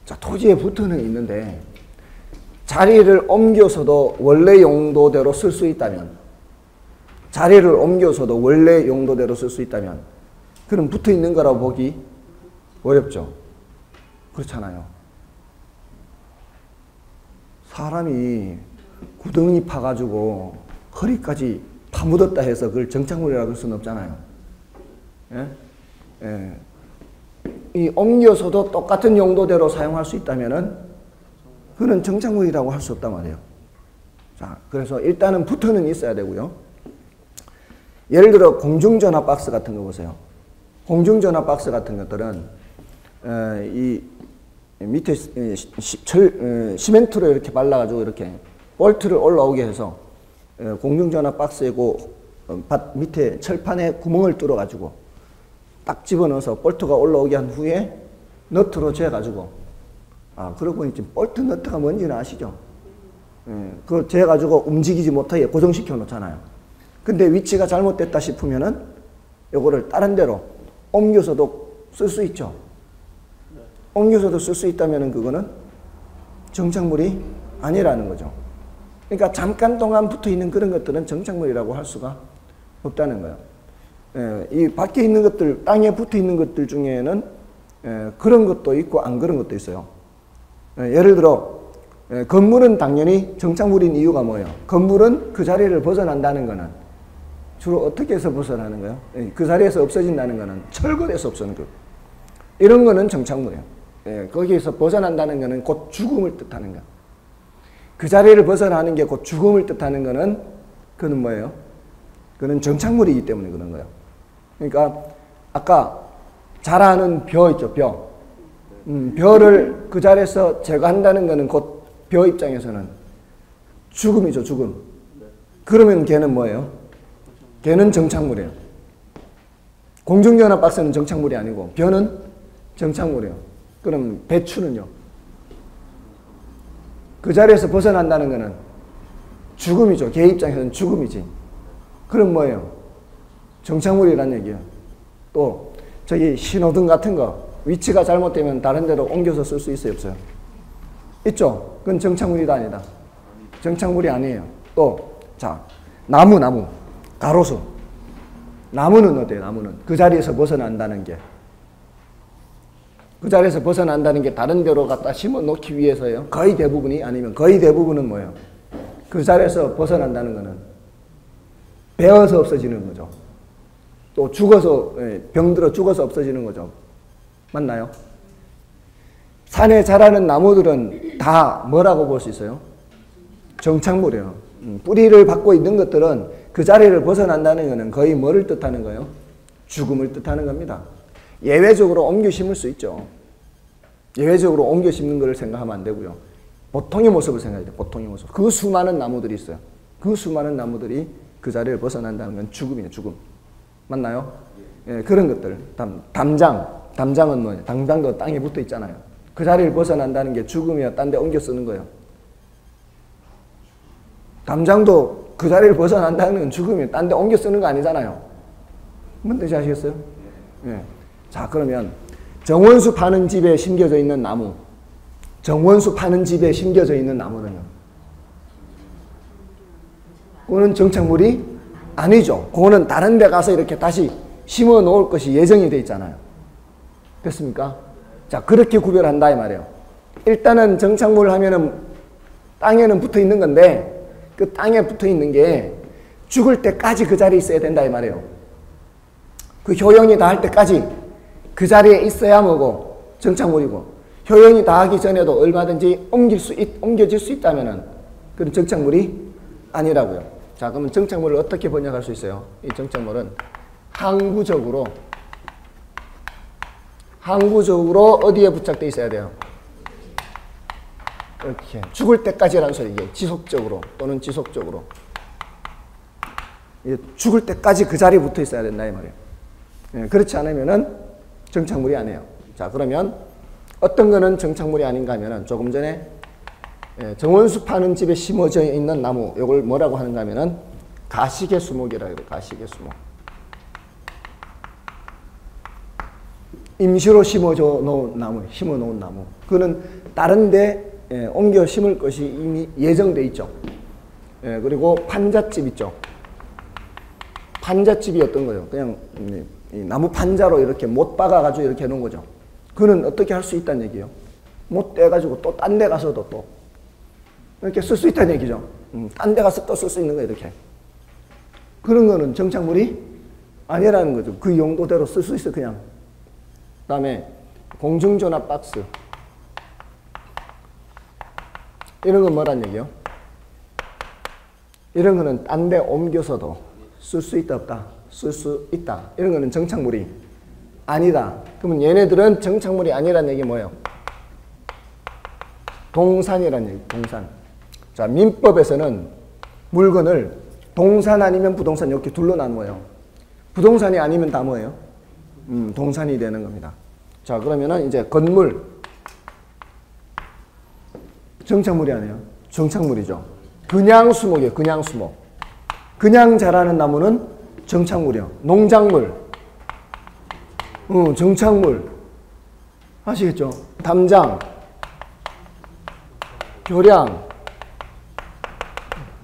자, 토지에 붙어는 있는데 자리를 옮겨서도 원래 용도대로 쓸 수 있다면, 자리를 옮겨서도 원래 용도대로 쓸 수 있다면, 그럼 붙어 있는 거라고 보기 어렵죠. 그렇잖아요. 사람이 구덩이 파가지고 허리까지 파묻었다 해서 그걸 정착물이라고 할 수는 없잖아요. 예? 예. 이 옮겨서도 똑같은 용도대로 사용할 수 있다면은 그는 정착물이라고 할 수 없단 말이에요. 자, 그래서 일단은 붙어는 있어야 되고요. 예를 들어 공중전화 박스 같은 거 보세요. 공중전화 박스 같은 것들은 이 밑에 시멘트로 이렇게 발라가지고 이렇게 볼트를 올라오게 해서 공중전화 박스이고 밑에 철판에 구멍을 뚫어가지고 딱 집어넣어서 볼트가 올라오게 한 후에 너트로 재가지고, 그러고 보니 지금 볼트 너트가 뭔지는 아시죠? 그거 재가지고 움직이지 못하게 고정시켜 놓잖아요. 근데 위치가 잘못됐다 싶으면은 요거를 다른 데로 옮겨서도 쓸 수 있죠. 옮겨서도 쓸 수 있다면은 그거는 정착물이 아니라는 거죠. 그러니까 잠깐 동안 붙어 있는 그런 것들은 정착물이라고 할 수가 없다는 거예요. 이 밖에 있는 것들, 땅에 붙어 있는 것들 중에는 그런 것도 있고 안 그런 것도 있어요. 예를 들어 건물은 당연히 정착물인 이유가 뭐예요? 건물은 그 자리를 벗어난다는 거는 주로 어떻게 해서 벗어나는 거예요? 그 자리에서 없어진다는 거는 철거돼서 없어지는 거예요. 이런 거는 정착물이에요. 거기에서 벗어난다는 거는 곧 죽음을 뜻하는 거예요. 그 자리를 벗어나는 게 곧 죽음을 뜻하는 거는 그는 뭐예요? 그는 정착물이기 때문에 그런 거예요. 그러니까 아까 자라는 벼 있죠, 벼. 벼를 그 자리에서 제거한다는 거는 곧 벼 입장에서는 죽음이죠, 죽음. 그러면 걔는 뭐예요? 걔는 정착물이에요. 공중전화 박스는 정착물이 아니고 벼는 정착물이에요. 그럼 배추는요? 그 자리에서 벗어난다는 거는 죽음이죠. 걔 입장에서는 죽음이지. 그럼 뭐예요? 정착물이란 얘기예요. 또 저기 신호등 같은 거 위치가 잘못되면 다른 데로 옮겨서 쓸 수 있어요, 없어요? 있죠? 그건 정착물이다, 아니다? 정착물이 아니에요. 또 자, 나무, 가로수. 나무는 어때요? 나무는 그 자리에서 벗어난다는 게, 그 자리에서 벗어난다는 게 다른 데로 갖다 심어 놓기 위해서요. 거의 대부분이, 아니면 거의 대부분은 뭐예요? 그 자리에서 벗어난다는 거는 베어서 없어지는 거죠. 또 죽어서, 병들어 죽어서 없어지는 거죠. 맞나요? 산에 자라는 나무들은 다 뭐라고 볼 수 있어요? 정착물이에요. 뿌리를 받고 있는 것들은 그 자리를 벗어난다는 것은 거의 뭐를 뜻하는 거예요? 죽음을 뜻하는 겁니다. 예외적으로 옮겨 심을 수 있죠. 예외적으로 옮겨 심는 것을 생각하면 안 되고요. 보통의 모습을 생각해야 돼요. 보통의 모습. 그 수많은 나무들이 있어요. 그 수많은 나무들이 그 자리를 벗어난다는 건 죽음이에요. 죽음. 맞나요? 예, 그런 것들. 담장은 뭐예요? 담장도 땅에 붙어 있잖아요. 그 자리를 벗어난다는 게 죽음이야. 딴 데 옮겨 쓰는 거예요. 담장도 그 자리를 벗어난다는 건 죽음이에요. 딴 데 옮겨 쓰는 거 아니잖아요. 뭔 뜻이 아시겠어요? 예. 자, 그러면 정원수 파는 집에 심겨져 있는 나무, 정원수 파는 집에 심겨져 있는 나무는요? 그거는 정착물이 아니죠. 그거는 다른 데 가서 이렇게 다시 심어 놓을 것이 예정이 돼 있잖아요. 됐습니까? 자, 그렇게 구별한다 이 말이에요. 일단은 정착물 하면은 땅에는 붙어 있는 건데 그 땅에 붙어 있는 게 죽을 때까지 그 자리에 있어야 된다 이 말이에요. 그 효용이 다할 때까지 그 자리에 있어야 뭐고 정착물이고, 효용이 다하기 전에도 얼마든지 옮겨질 수 있다면은 그런 정착물이 아니라고요. 자, 그러면 정착물을 어떻게 번역할 수 있어요? 이 정착물은 항구적으로 어디에 부착되어 있어야 돼요? 이렇게 죽을 때까지라는 소리, 이게 지속적으로 또는 지속적으로 죽을 때까지 그 자리에 붙어 있어야 된다 이 말이에요. 예, 그렇지 않으면은 정착물이 아니에요. 자, 그러면 어떤 거는 정착물이 아닌가 하면은 조금 전에 정원수 파는 집에 심어져 있는 나무, 이걸 뭐라고 하는가 하면은 가시개수목이라고 해요. 가시개수목. 임시로 심어 놓은 나무. 그거는 다른데 옮겨 심을 것이 이미 예정돼 있죠. 그리고 판잣집 있죠. 판잣집이 어떤 거예요? 그냥 이 나무 판자로 이렇게 못 박아가지고 이렇게 해놓은 거죠. 그는 어떻게 할 수 있다는 얘기예요. 못 떼가지고 또 딴 데 가서도 또 이렇게 쓸 수 있다는 얘기죠. 딴 데 가서 또 쓸 수 있는 거예요, 이렇게. 그런 거는 정착물이 아니라는 거죠. 그 용도대로 쓸 수 있어, 그냥. 그 다음에 공중전화 박스. 이런 건 뭐란 얘기예요? 이런 거는 딴 데 옮겨서도 쓸 수 있다, 없다? 쓸 수 있다. 이런 거는 정착물이 아니다. 그러면 얘네들은 정착물이 아니라는 얘기 뭐예요? 동산이라는 얘기, 동산. 자, 민법에서는 물건을 동산 아니면 부동산 이렇게 둘로 나누어요. 부동산이 아니면 다 뭐예요? 동산이 되는 겁니다. 자, 그러면은 이제 건물. 정착물이 아니에요. 정착물이죠. 그냥 수목이에요. 그냥 수목. 그냥 자라는 나무는 정착물이요. 농작물. 정착물. 아시겠죠? 담장. 교량.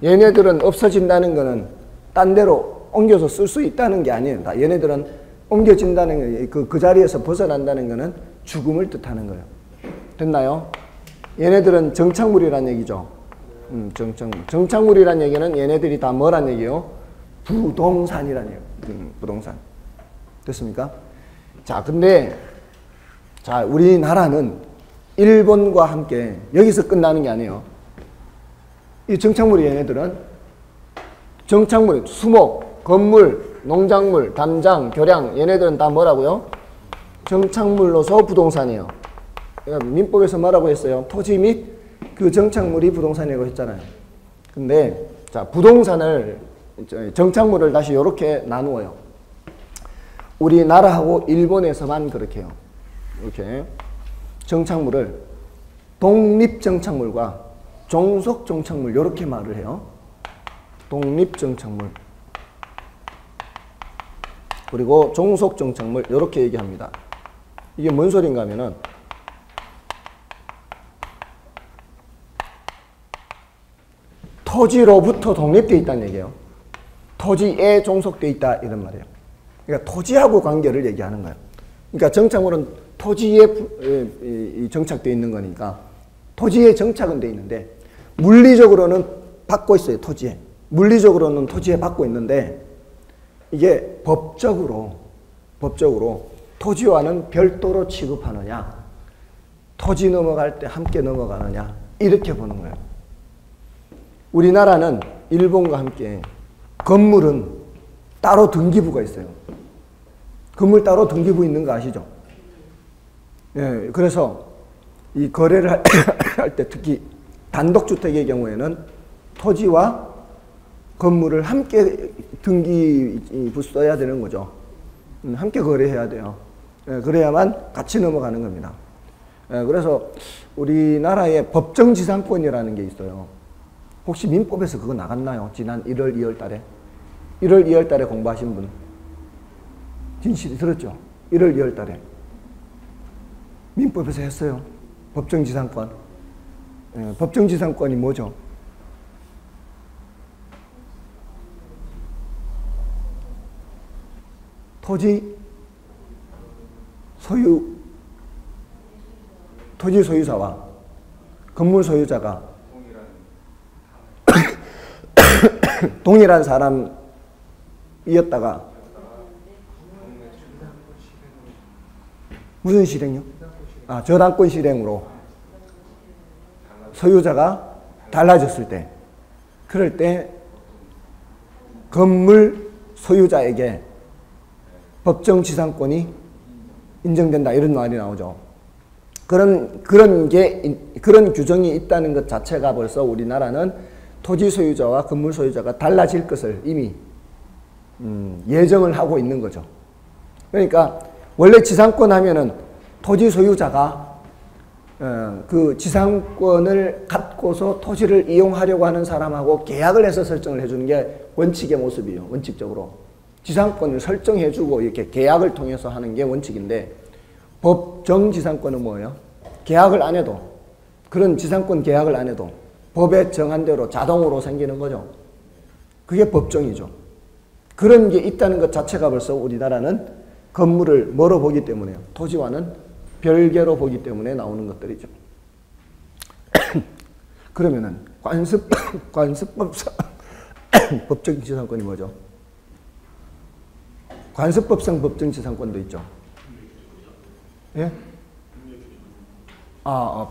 얘네들은 없어진다는 거는 딴 데로 옮겨서 쓸 수 있다는 게 아니에요. 얘네들은 옮겨진다는 거, 그 자리에서 벗어난다는 거는 죽음을 뜻하는 거예요. 됐나요? 얘네들은 정착물이란 얘기죠. 정착물. 정착물이란 얘기는 얘네들이 다 뭐란 얘기예요? 부동산이란 얘기예요. 부동산. 됐습니까? 자, 근데, 자, 우리나라는 일본과 함께 여기서 끝나는 게 아니에요. 이 정착물이 얘네들은 정착물, 수목, 건물, 농작물, 담장, 교량, 얘네들은 다 뭐라고요? 정착물로서 부동산이에요. 그러니까 민법에서 뭐라고 했어요? 토지 및 그 정착물이 부동산이라고 했잖아요. 근데 자, 부동산을 정착물을 다시 이렇게 나누어요. 우리나라하고 일본에서만 그렇게 해요. 이렇게 정착물을 독립정착물과 종속정착물 이렇게 말을 해요. 독립정착물 그리고 종속정착물 이렇게 얘기합니다. 이게 뭔 소린가 하면은 토지로부터 독립되어 있다는 얘기예요. 토지에 종속되어 있다 이런 말이에요. 그러니까 토지하고 관계를 얘기하는 거예요. 그러니까 정착물은 토지에 정착되어 있는 거니까 토지에 정착은 되어 있는데 물리적으로는 받고 있어요. 토지에. 물리적으로는 토지에 받고 있는데 이게 법적으로 토지와는 별도로 취급하느냐 토지 넘어갈 때 함께 넘어가느냐 이렇게 보는 거예요. 우리나라는 일본과 함께 건물은 따로 등기부가 있어요. 건물 따로 등기부 있는 거 아시죠? 예, 그래서 이 거래를 할 때 특히 단독주택의 경우에는 토지와 건물을 함께 등기부 써야 되는 거죠. 함께 거래해야 돼요. 예, 그래야만 같이 넘어가는 겁니다. 예, 그래서 우리나라에 법정지상권이라는 게 있어요. 혹시 민법에서 그거 나갔나요? 지난 1월, 2월 달에? 1월, 2월 달에 공부하신 분? 진실이 들었죠? 1월, 2월 달에. 민법에서 했어요. 법정지상권. 예, 법정지상권이 뭐죠? 토지 소유자와 건물 소유자가 동일한 사람이었다가 무슨 실행요? 아, 저당권 실행으로 소유자가 달라졌을 때 그럴 때 건물 소유자에게 법정지상권이 인정된다 이런 말이 나오죠. 그런 규정이 있다는 것 자체가 벌써 우리나라는 토지 소유자와 건물 소유자가 달라질 것을 이미 예정을 하고 있는 거죠. 그러니까 원래 지상권 하면은 토지 소유자가 그 지상권을 갖고서 토지를 이용하려고 하는 사람하고 계약을 해서 설정을 해주는 게 원칙의 모습이에요. 원칙적으로. 지상권을 설정해주고 이렇게 계약을 통해서 하는 게 원칙인데 법정지상권은 뭐예요? 계약을 안 해도 그런 지상권 계약을 안 해도 법에 정한 대로 자동으로 생기는 거죠. 그게 법정이죠. 그런 게 있다는 것 자체가 벌써 우리나라는 건물을 뭐로 보기 때문에요. 토지와는 별개로 보기 때문에 나오는 것들이죠. 그러면은 관습법상 법정지상권이 뭐죠? 관습법상 법정지상권도 있죠. 예?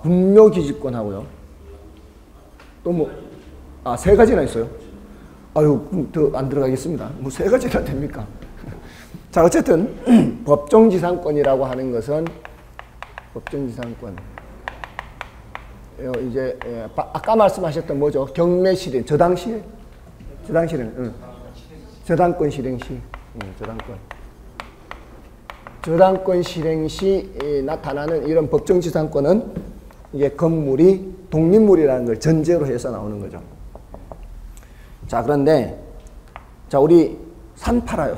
분묘기지권하고요. 또 뭐, 세 가지나 있어요. 아유, 더 안 들어가겠습니다. 뭐 세 가지나 됩니까? 자, 어쨌든 법정지상권이라고 하는 것은 법정지상권. 이제 아까 말씀하셨던 뭐죠? 경매 실행, 저당 실행, 저당권 실행 시, 저당권 실행 시 나타나는 이런 법정지상권은 이게 건물이 독립물이라는 걸 전제로 해서 나오는 거죠. 자, 그런데 자, 우리 산 팔아요.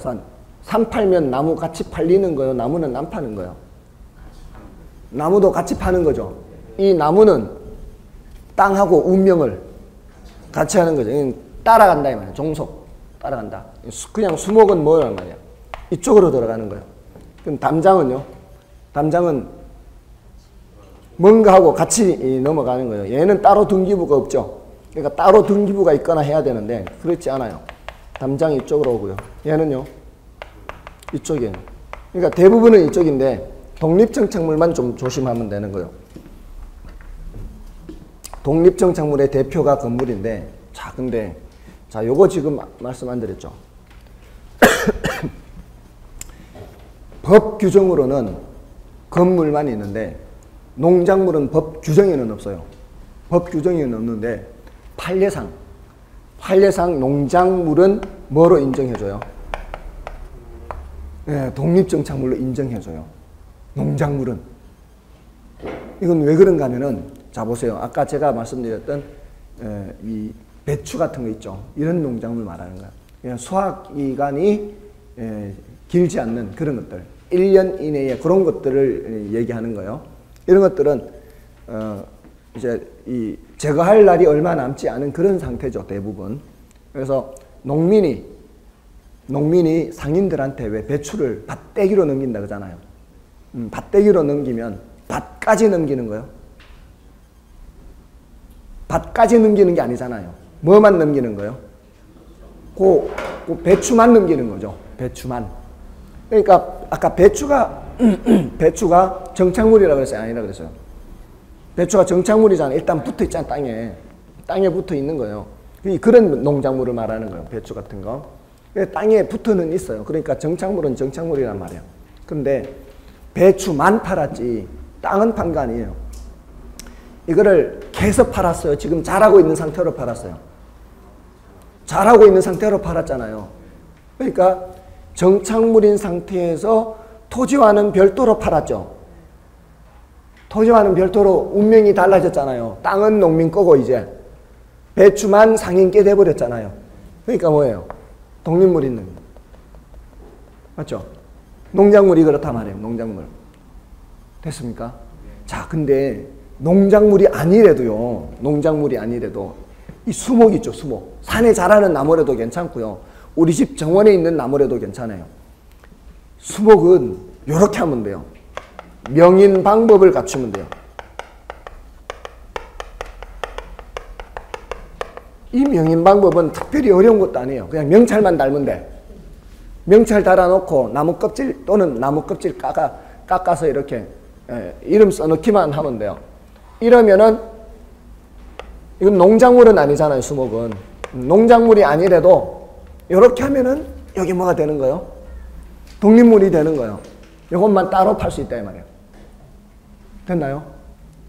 산 팔면 나무 같이 팔리는 거요? 나무는 안 파는 거요? 나무도 같이 파는 거죠. 이 나무는 땅하고 운명을 같이 하는 거죠. 따라간다 이 말이야. 종속 따라간다. 그냥 수목은 뭐란 말이야? 이쪽으로 들어가는 거예요. 그럼 담장은요? 담장은 뭔가 하고 같이 넘어가는 거예요. 얘는 따로 등기부가 없죠. 그러니까 따로 등기부가 있거나 해야 되는데 그렇지 않아요. 담장이 이쪽으로 오고요. 얘는요? 이쪽이에요. 그러니까 대부분은 이쪽인데 독립정착물만 좀 조심하면 되는 거예요. 독립정착물의 대표가 건물인데, 자, 근데, 자, 요거 지금 말씀 안 드렸죠? 법 규정으로는 건물만 있는데, 농작물은 법 규정에는 없어요. 법 규정에는 없는데, 판례상 농작물은 뭐로 인정해줘요? 네, 독립정착물로 인정해줘요. 농작물은. 이건 왜 그런가 하면은, 자, 보세요. 아까 제가 말씀드렸던 이 배추 같은 거 있죠. 이런 농작물 말하는 거야. 그냥 수확기간이 길지 않는 그런 것들. 1년 이내에 그런 것들을 얘기하는 거예요. 이런 것들은 이제 이 제거할 날이 얼마 남지 않은 그런 상태죠. 대부분. 그래서 농민이 상인들한테 왜 배추를 밭대기로 넘긴다 그러잖아요. 밭대기로 넘기면 밭까지 넘기는 거예요. 밭까지 넘기는 게 아니잖아요. 뭐만 넘기는 거예요? 그 배추만 넘기는 거죠. 배추만. 그러니까 아까 배추가 정착물이라고 그랬어요? 아니라 그랬어요? 배추가 정착물이잖아요. 일단 붙어 있잖아요. 땅에 붙어 있는 거예요. 그런 농작물을 말하는 거예요. 배추 같은 거. 땅에 붙어는 있어요. 그러니까 정착물은 정착물이란 말이에요. 근데 배추만 팔았지 땅은 판 거 아니에요. 이거를 계속 팔았어요. 지금 자라고 있는 상태로 팔았어요. 자라고 있는 상태로 팔았잖아요. 그러니까 정착물인 상태에서 토지와는 별도로 팔았죠. 토지와는 별도로 운명이 달라졌잖아요. 땅은 농민 거고 이제 배추만 상인께 돼버렸잖아요. 그러니까 뭐예요? 독립물 있는 거. 맞죠? 농작물이 그렇단 말이에요. 농작물. 됐습니까? 자, 근데 농작물이 아니래도 이 수목 있죠. 수목. 산에 자라는 나무라도 괜찮고요. 우리 집 정원에 있는 나무라도 괜찮아요. 수목은 이렇게 하면 돼요. 명인 방법을 갖추면 돼요. 이 명인 방법은 특별히 어려운 것도 아니에요. 그냥 명찰만 달면 돼. 명찰 달아놓고 나무 껍질 또는 나무 껍질 깎아서 이렇게 이름 써넣기만 하면 돼요. 이러면은 이건 농작물은 아니잖아요. 수목은 농작물이 아니래도 이렇게 하면은 여기 뭐가 되는 거예요? 독립물이 되는 거예요. 이것만 따로 팔 수 있다 이 말이에요. 됐나요?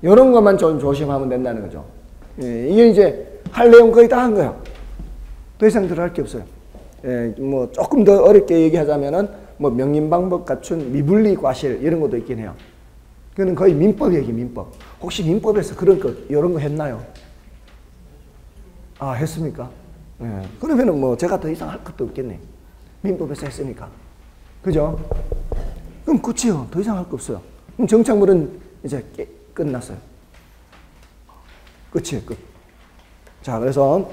이런 것만 좀 조심하면 된다는 거죠. 이게 이제 할 내용 거의 다 한 거예요. 더 이상 들어갈 게 없어요. 뭐 조금 더 어렵게 얘기하자면은 뭐 명인방법 갖춘 미분리 과실 이런 것도 있긴 해요. 그거는 거의 민법 얘기, 민법. 혹시 민법에서 그런 거, 이런 거 했나요? 아, 했습니까? 그러면은 뭐 제가 더 이상 할 것도 없겠네. 민법에서 했으니까. 그죠? 그럼 그치요. 더 이상 할 거 없어요. 그럼 정착물은 이제 끝났어요. 끝이에요. 끝. 자, 그래서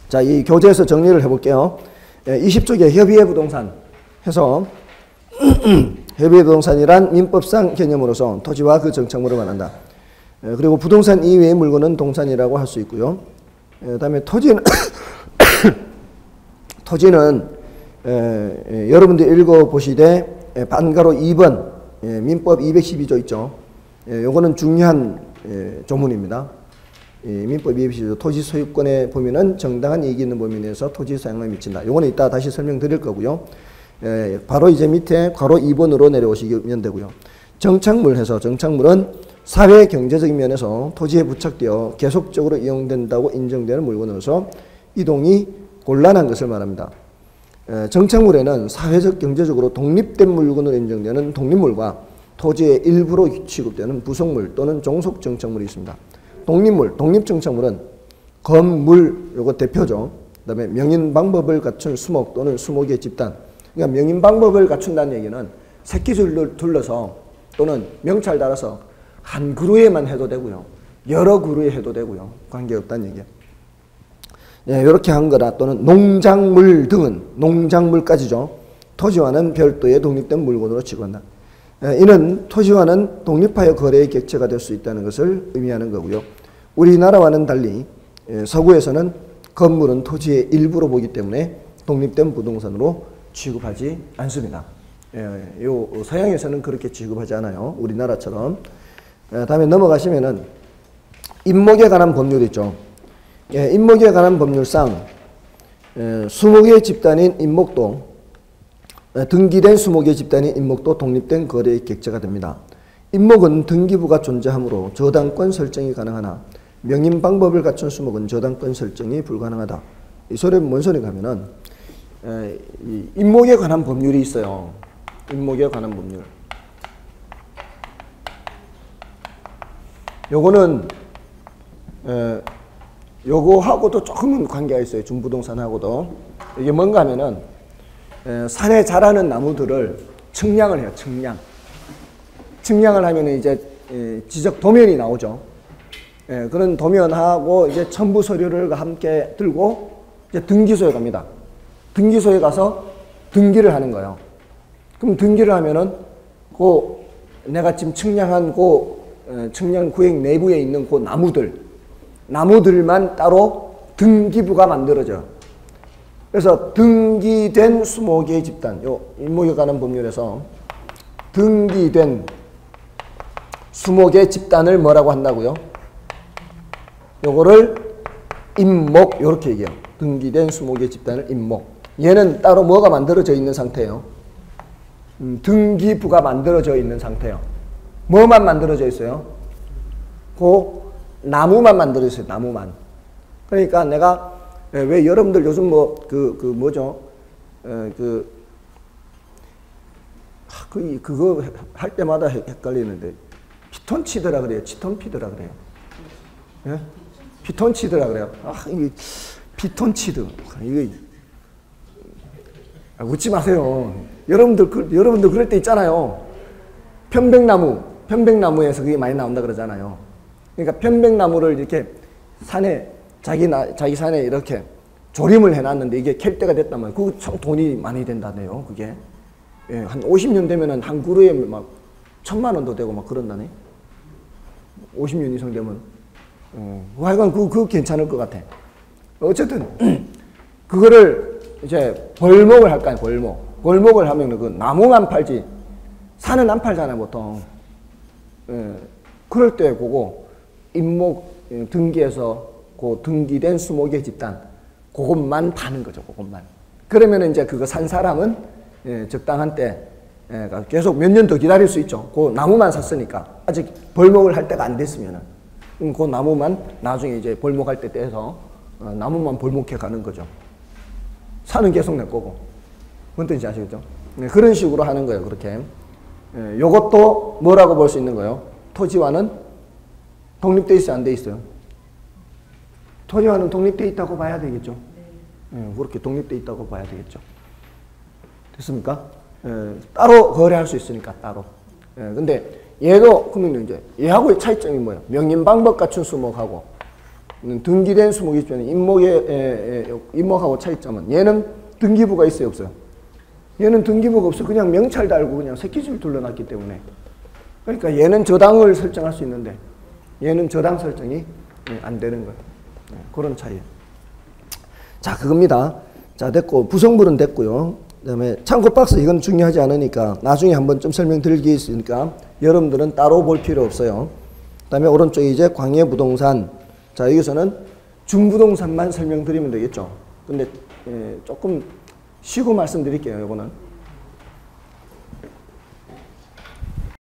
자, 이 교재에서 정리를 해볼게요. 20쪽에 협의의 부동산 해서 협의의 부동산이란 민법상 개념으로서 토지와 그 정착물을 말한다. 그리고 부동산 이외의 물건은 동산이라고 할 수 있고요. 그다음에 토지는 토지는 여러분들 읽어보시되 반가로 2번 민법 212조 있죠. 요거는 중요한 조문입니다. 민법 212조 토지 소유권에 보면은 정당한 이익이 있는 범위 내에서 토지 사용에 미친다. 요거는 이따 다시 설명드릴 거고요. 바로 이제 밑에 괄호 2번으로 내려오시면 되고요. 정착물 해서 정착물은 사회 경제적인 면에서 토지에 부착되어 계속적으로 이용된다고 인정되는 물건으로서 이동이 곤란한 것을 말합니다. 정착물에는 사회적 경제적으로 독립된 물건으로 인정되는 독립물과 토지의 일부로 취급되는 부속물 또는 종속 정착물이 있습니다. 독립물, 독립정착물은 건물, 요거 대표죠. 그 다음에 명인 방법을 갖춘 수목 또는 수목의 집단. 그러니까 명인 방법을 갖춘다는 얘기는 새끼줄을 둘러서 또는 명찰 달아서 한 그루에만 해도 되고요. 여러 그루에 해도 되고요. 관계없다는 얘기예요. 이렇게 한 거나 또는 농작물 등은 농작물까지죠. 토지와는 별도의 독립된 물건으로 취급한다. 이는 토지와는 독립하여 거래의 객체가 될 수 있다는 것을 의미하는 거고요. 우리나라와는 달리 서구에서는 건물은 토지의 일부로 보기 때문에 독립된 부동산으로 취급하지 않습니다. 요 서양에서는 그렇게 취급하지 않아요. 우리나라처럼. 다음에 넘어가시면은 임목에 관한 법률이 있죠. 임목에 관한 법률상 수목의 집단인 임목도 등기된 수목의 집단인 임목도 독립된 거래의 객체가 됩니다. 임목은 등기부가 존재하므로 저당권 설정이 가능하나 명인 방법을 갖춘 수목은 저당권 설정이 불가능하다. 이 소리는 뭔 소리가 하면은 임목에 관한 법률이 있어요. 임목에 관한 법률. 요거는 요거하고도 조금은 관계가 있어요. 중부동산하고도. 이게 뭔가 하면은 산에 자라는 나무들을 측량을 해요. 측량을 하면 이제 지적 도면이 나오죠. 그런 도면하고 이제 첨부 서류를 함께 들고 이제 등기소에 갑니다. 등기소에 가서 등기를 하는 거예요. 그럼 등기를 하면은 내가 지금 측량한 측량 구획 내부에 있는 나무들만 따로 등기부가 만들어져요. 그래서 등기된 수목의 집단, 요 임목에 관한 법률에서 등기된 수목의 집단을 뭐라고 한다고요? 요거를 임목, 요렇게 얘기해요. 등기된 수목의 집단을 임목. 얘는 따로 뭐가 만들어져 있는 상태예요? 등기부가 만들어져 있는 상태예요. 뭐만 만들어져 있어요? 나무만 만들어져 있어요. 나무만. 그러니까 내가 왜 여러분들 요즘 그거 할 때마다 헷갈리는데 피톤치드라 그래요. 치톤피드라 그래요. 예? 피톤치드라 그래요. 이게 피톤치드. 이게 웃지 마세요. 여러분들 그럴 때 있잖아요. 편백나무에서 그게 많이 나온다 그러잖아요. 그러니까 편백나무를 이렇게 자기 산에 이렇게 조림을 해놨는데 이게 캘 때가 됐다면 그거 참 돈이 많이 된다네요. 그게 한 50년 되면은 한 그루에 막 1,000만 원도 되고 막 그런다네. 50년 이상 되면 하여간 그거 괜찮을 것 같아. 어쨌든 그거를 이제 벌목을 할까요? 벌목을 하면 그 나무만 팔지 산은 안 팔잖아요 보통. 그럴 때 그거 임목 등기해서 등기된 수목의 집단 그것만 파는 거죠. 그것만. 그러면 이제 그거 산 사람은 적당한 때 계속 몇 년 더 기다릴 수 있죠. 그 나무만 샀으니까 아직 벌목을 할 때가 안 됐으면은 그럼 그 나무만 나중에 이제 벌목할 때 떼서 나무만 벌목해 가는 거죠. 산은 계속 내 거고. 뭔 뜻인지 아시겠죠? 그런 식으로 하는 거예요. 그렇게. 요것도 뭐라고 볼 수 있는 거예요? 토지와는 독립돼 있어요? 안 돼 있어요? 토지와는 독립돼 있다고 봐야 되겠죠. 그렇게 독립돼 있다고 봐야 되겠죠. 됐습니까? 따로 거래할 수 있으니까 따로. 근데 얘도 그러면 이제 얘하고의 차이점이 뭐예요? 명인 방법 갖춘 수목하고 등기된 수목이 있지만 임목하고 차이점은 얘는 등기부가 있어요, 없어요? 얘는 등기부가 없어. 그냥 명찰 달고 그냥 새끼줄 둘러놨기 때문에. 그러니까 얘는 저당을 설정할 수 있는데 얘는 저당 설정이 안 되는 거예요. 그런 차이예요. 자, 그겁니다. 자, 됐고 부속물은 됐고요. 그다음에 창고 박스 이건 중요하지 않으니까 나중에 한번 좀 설명드릴 게 있으니까 여러분들은 따로 볼 필요 없어요. 그다음에 오른쪽에 이제 광해부동산. 자, 여기서는 중부동산만 설명드리면 되겠죠. 근데 조금 쉬고 말씀드릴게요. 이거는